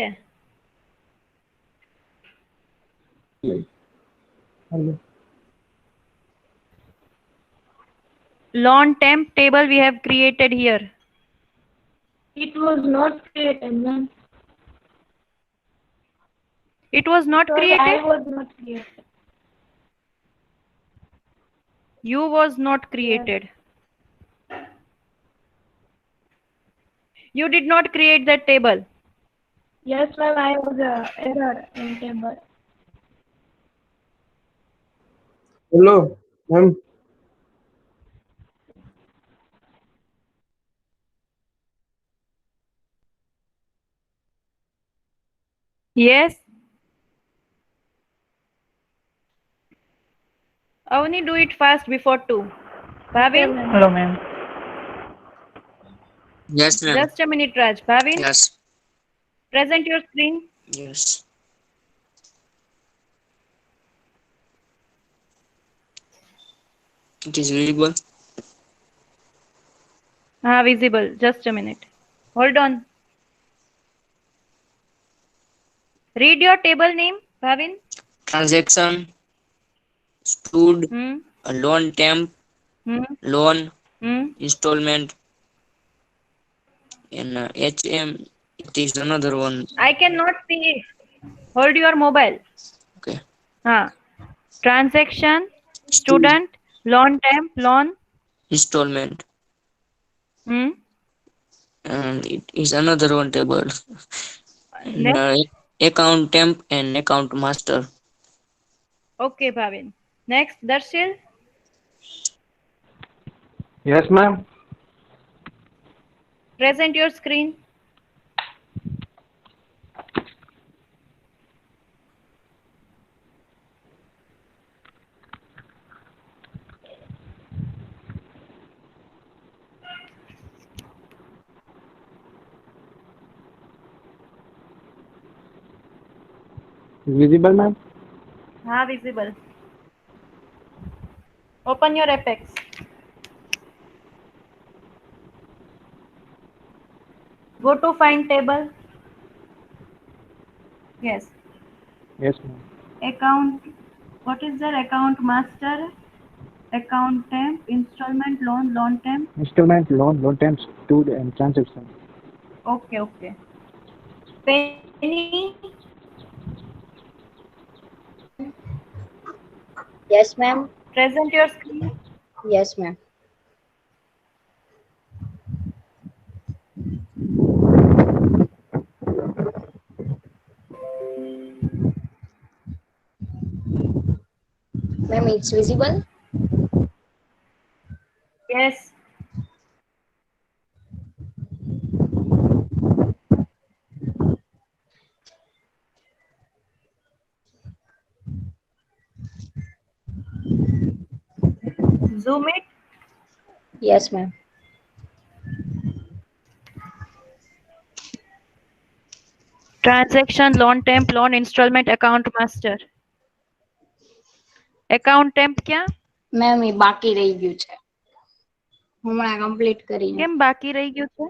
Hello. Loan temp table we have created here. It was not created, ma'am. It was not Sorry, created? I was not created. You was not created. You did not create that table. Yes, ma'am, I was error in table. Hello, ma'am. Yes. Avni, do it fast before 2. Bhavin? Hello, ma'am. Yes, ma'am. Just a minute, Raj. Bhavin? Yes. Present your screen. Yes. It is visible. Visible. Just a minute. Hold on. Read your table name, Bhavin. Transaction, stood, a loan temp, loan, installment, and HM. It is another one. I cannot see it. Hold your mobile. Okay. Transaction, student, loan temp, loan. Installment. And it is another one table. Account temp and account master. Okay, Bhavin. Next, Darshil. Yes, ma'am. Present your screen. Visible, ma'am? Visible. Open your Apex. Go to find table. Yes. Yes, ma'am. Account. What is there? Account master, account temp, installment, loan temp. Installment, loan temp, stood, and transaction. Okay, okay. Penny. Yes, ma'am. Present your screen. Yes, ma'am. Ma'am, it's visible. Yes. Zoom it. Yes, ma'am. Transaction, loan temp, loan installment, account master. Account temp क्या? Ma'am એ બાકી રહી ગયું છે. હમણાં complete કરીને. કેમ બાકી રહી ગયું છે?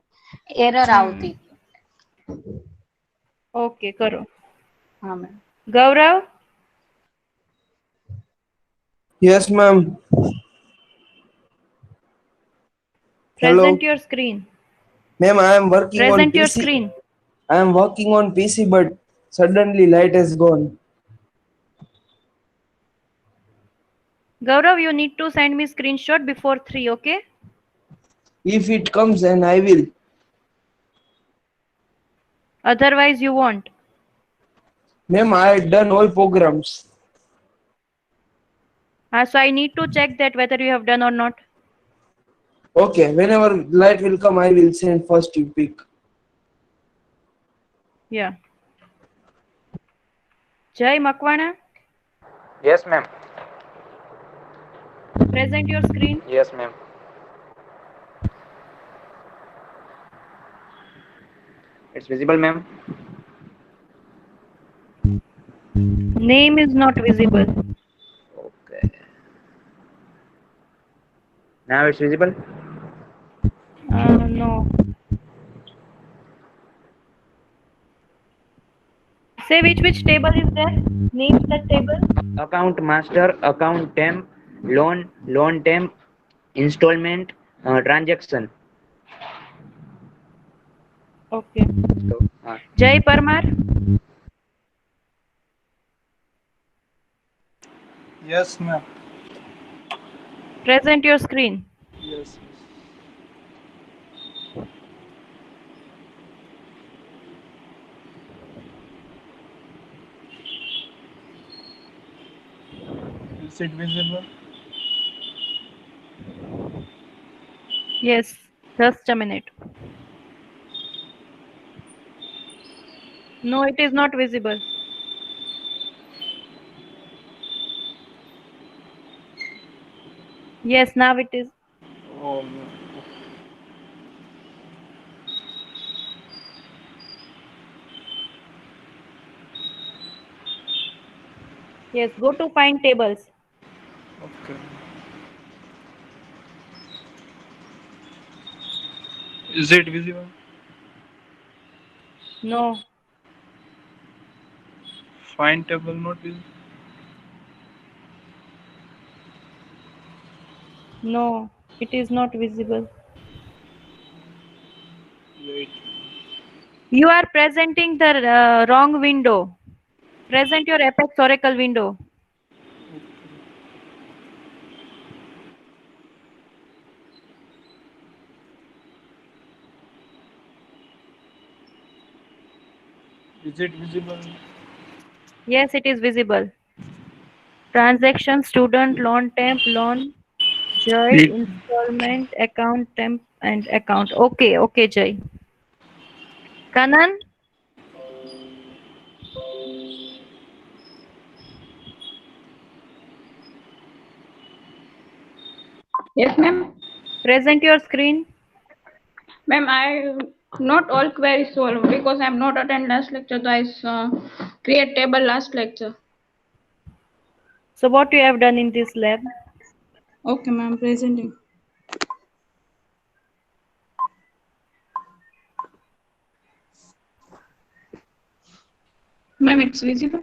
એરર આવતી. ઓકે કરો. હા ma'am. Gaurav. Yes, ma'am. Hello. Present your screen. Ma'am, I am working on Present your PC. screen. I am working on PC, but suddenly light has gone. Gaurav, you need to send me screenshot before 3, okay? If it comes, then I will. Otherwise you won't. Ma'am, I had done all programs. So I need to check that whether you have done or not. Okay, whenever light will come, I will send first you pick. Yeah. Jai Makwana, Yes, ma'am. present your screen. Yes, ma'am. It's visible, ma'am. Name is not visible. Okay. Now it's visible. No. Say which table is there? Name that table. Account master, account temp, loan temp, installment, transaction. Okay. So, Jai Parmar, Yes, ma'am. present your screen. Yes. Is it visible? Yes, just a minute. No, it is not visible. Yes, now it is. Oh, Yes, go to find tables. okay. Is it visible? No, Find table not visible. no, it is not visible. Wait. You are presenting the wrong window. Present your Apex Oracle window. Is it visible? Yes, it is visible. Transaction, student, loan temp, loan, Jai, installment, account temp, and account. Okay, okay, Jai. Kanan, Yes, ma'am. present your screen. Ma'am, I not all queries solved because I'm not attend last lecture. So I create table last lecture. So what you have done in this lab? Okay, ma'am. Presenting. Ma'am, it's visible.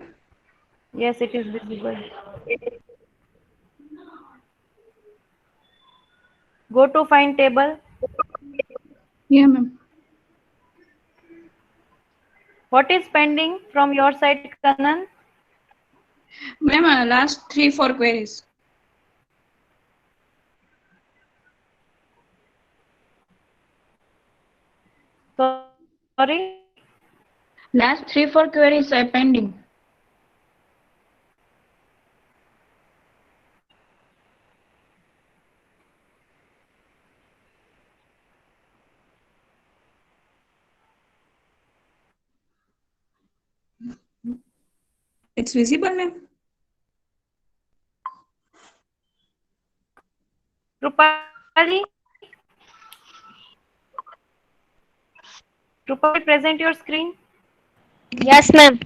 Yes, it is visible. Go to find table. Yeah, ma'am. What is pending from your side, Kanan? Ma'am, last 3-4 queries. Sorry? Last 3-4 queries are pending. It's visible, ma'am. Rupali? Rupali, present your screen. Yes, ma'am.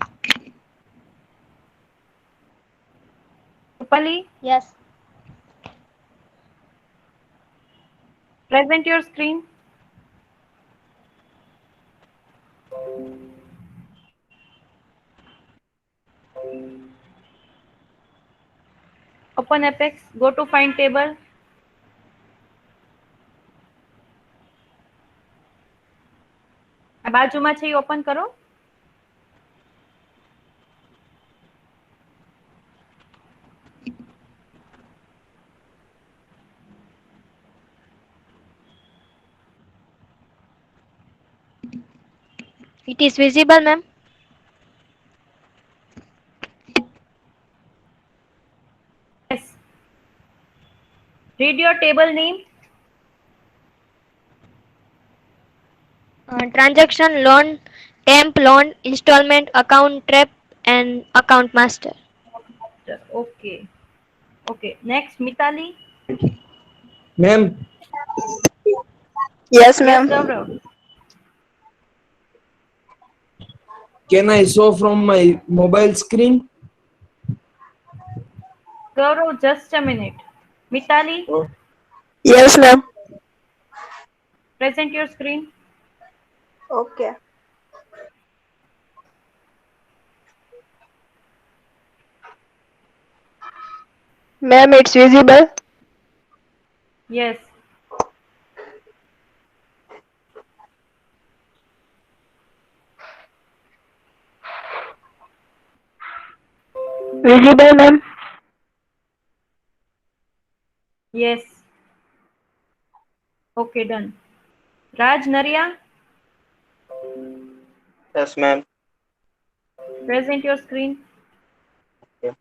Rupali, Yes. present your screen. Open Apex, go to find table. આ બાજુમાં છે એ open કરો. It is visible, ma'am. Yes. Read your table name. Transaction, loan, temp, loan, installment, account, trap, and account master. Okay. Okay. Next, Mitali. Ma'am, Yes, Yes, ma'am. Gaurav. can I show from my mobile screen? Gaurav, just a minute. Mitali, Yes, ma'am. present your screen. Okay. Ma'am, it's visible. Yes. Visible, ma'am. Yes. Okay, done. Raj Naria, Yes, ma'am. present your screen. Okay.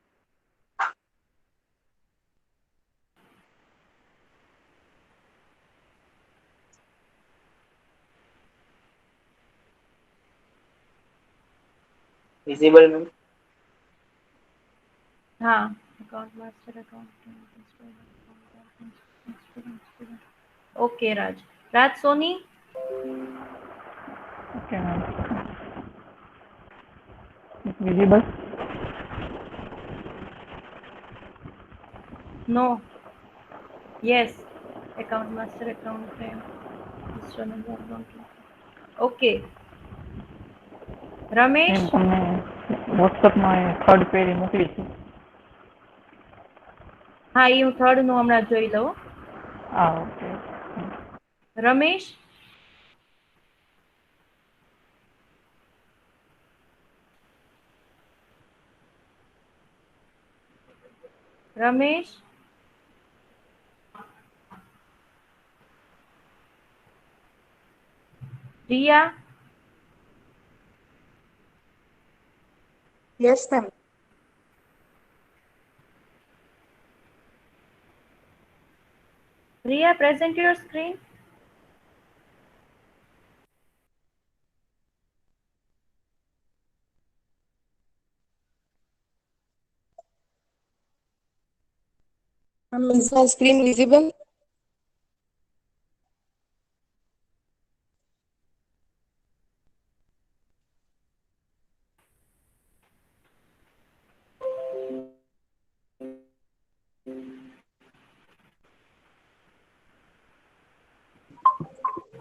Visible, ma'am. हाँ. Account master, account. Okay, Raj. Raj Soni, Okay, ma'am. It's visible. no. Yes. Account master, account name. Okay. Ramesh, ma'am તમને વોટ્સઅપમાં third query મોકલી છે. હા એ હું third નું હમણાં જોઈ લઉં. હા, okay. Ramesh, Ramesh, Riya, Yes, ma'am. Riya, present your screen. Is the screen visible?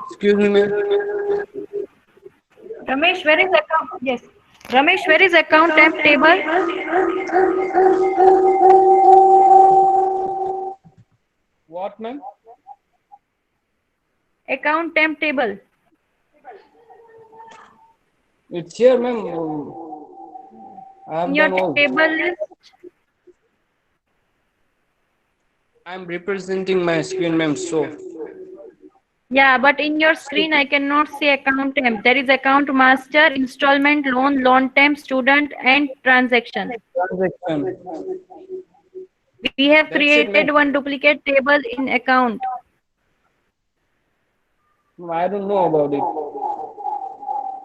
Excuse me, ma'am. Ramesh, where is account? Yes. Ramesh, where is account temp table? What, ma'am? Account temp table. It's here, ma'am. I have In your done all. table list. I'm representing my screen, ma'am. So, Yeah, but in your screen I cannot see account temp. There is account master, installment, loan, loan temp, student, and transaction. transaction. We have That's it, created ma'am. one duplicate table in account. I don't know about it.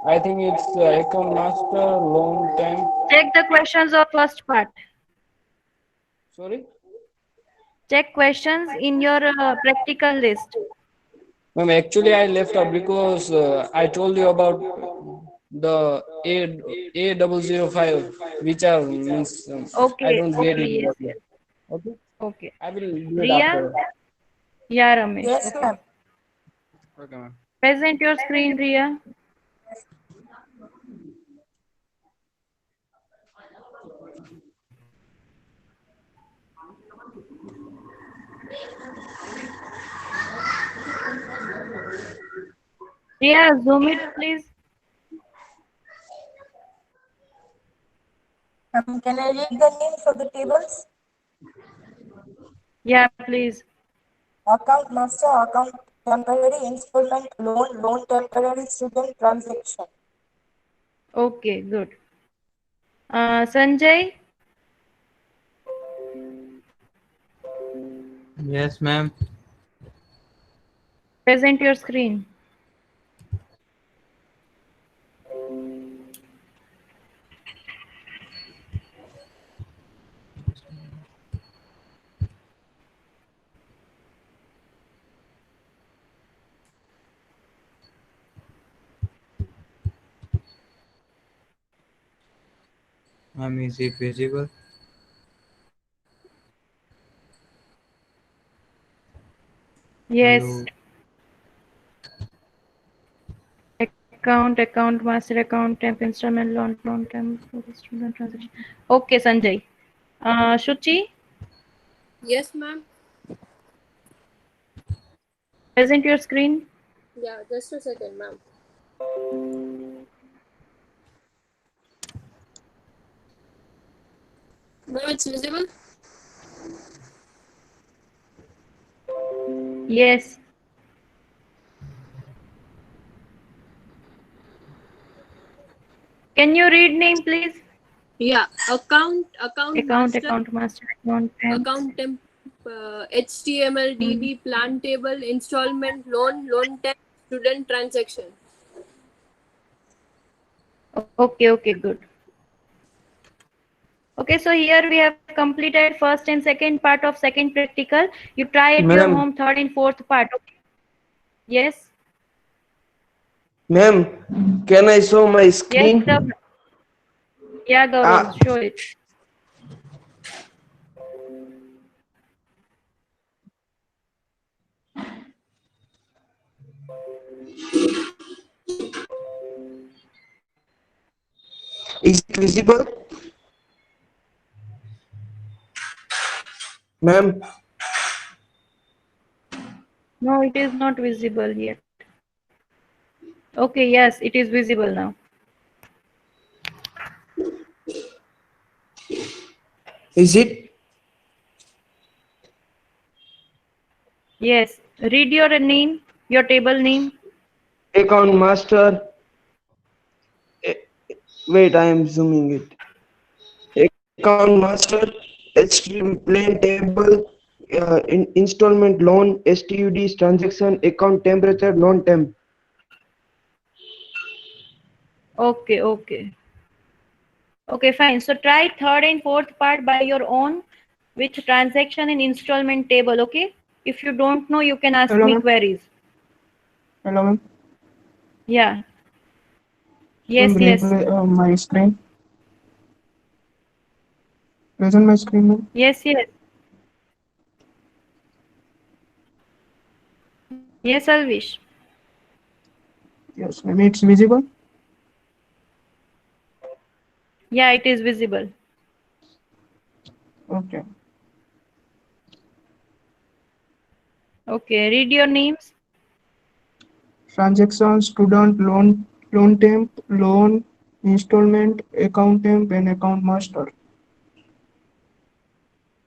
I think it's account master, long time. Check the questions of first part. Sorry? Check questions in your practical list. Ma'am, actually I left out because I told you about the A005, which are means I Okay, don't get okay, it. yes, yes. Okay. Okay. I will do it Ria? after. Yeah, Ramesh. Yes, Okay. ma'am. Okay, ma'am. Present your screen, Ria. Ria, zoom it, please. Can I read the names of the tables? Yeah, please. Account master, account temporary, installment, loan temporary, student transaction. Okay, good. Sanjay? Yes, ma'am. Present your screen. Ma'am, is it visible? Yes. Hello. Account master, account temp, installment, loan temp, student transaction. Okay, Sanjay. Shuchi? Yes, ma'am. Present your screen. Yeah, just a second, ma'am. Ma'am, it's visible? Yes. Can you read name, please? Yeah, account master, Account master, account temp. account temp, HTML, DB, plan table, installment, loan temp, student transaction. Okay, okay, good. Okay, so here we have completed first and second part of second practical. You try at your Ma'am. home third and fourth part. Okay? Yes. Ma'am, can I show my screen? Yes, yeah, Gaurav, show it. Is it visible? Ma'am, No, it is not visible yet. Okay, yes, it is visible now. is it? Yes. Read your name, your table name. Account master. Wait, I am zooming it. Account master, HTML plain table, installment loan, STUD transaction, account temperature, loan temp. Okay, okay. Okay, fine. So try third and fourth part by your own with transaction and installment table, okay? If you don't know, you can ask Hello, me ma'am. queries. Hello, ma'am. Yeah. Yes, yes. My screen. Present my screen, ma'am. Yes, yes. Yes, Alvish. Yes, maybe it's visible. Yeah, it is visible. Okay. Okay, read your names. Transaction, student, loan temp, loan, installment, account temp, and account master.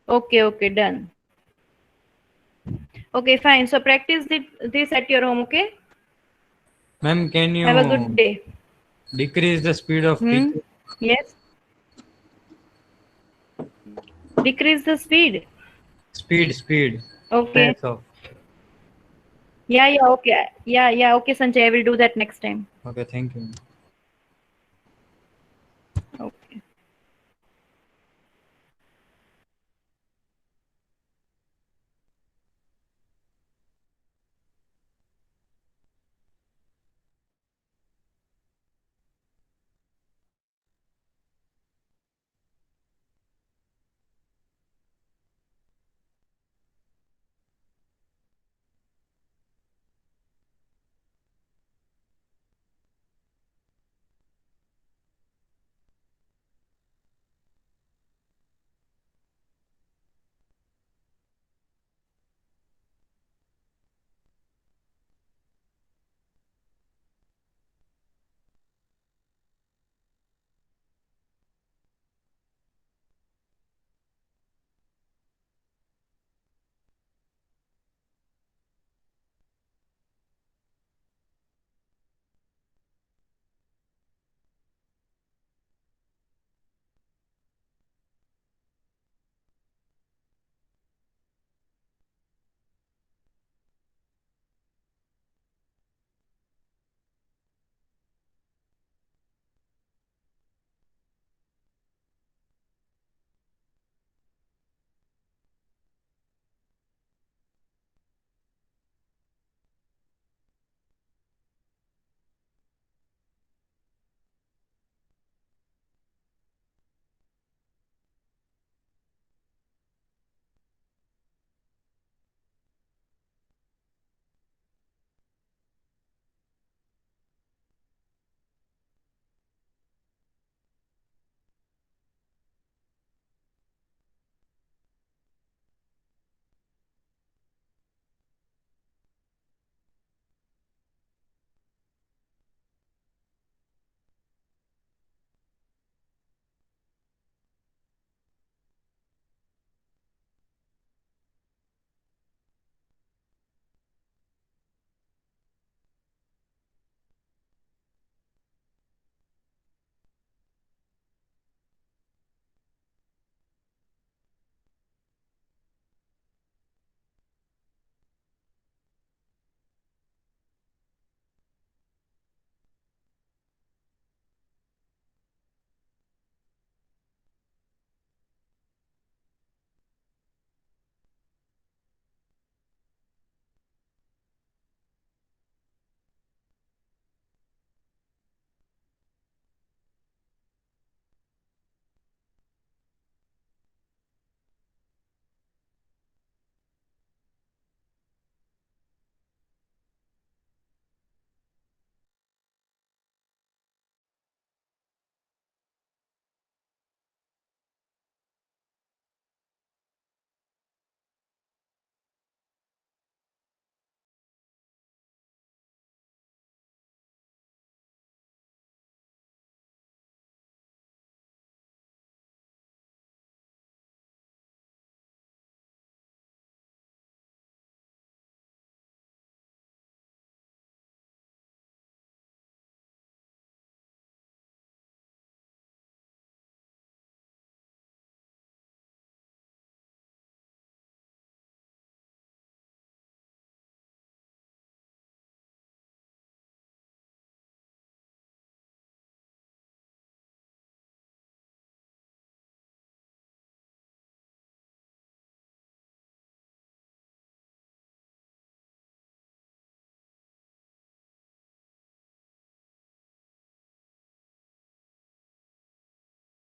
Okay, okay, done. Okay, fine. So practice this at your home, okay? Ma'am, can you Have a good day. decrease the speed of teaching? Yes. Decrease the speed. Speed. Okay. Pace of. Yeah, okay. Yeah, okay, Sanjay. I will do that next time. Okay, thank you.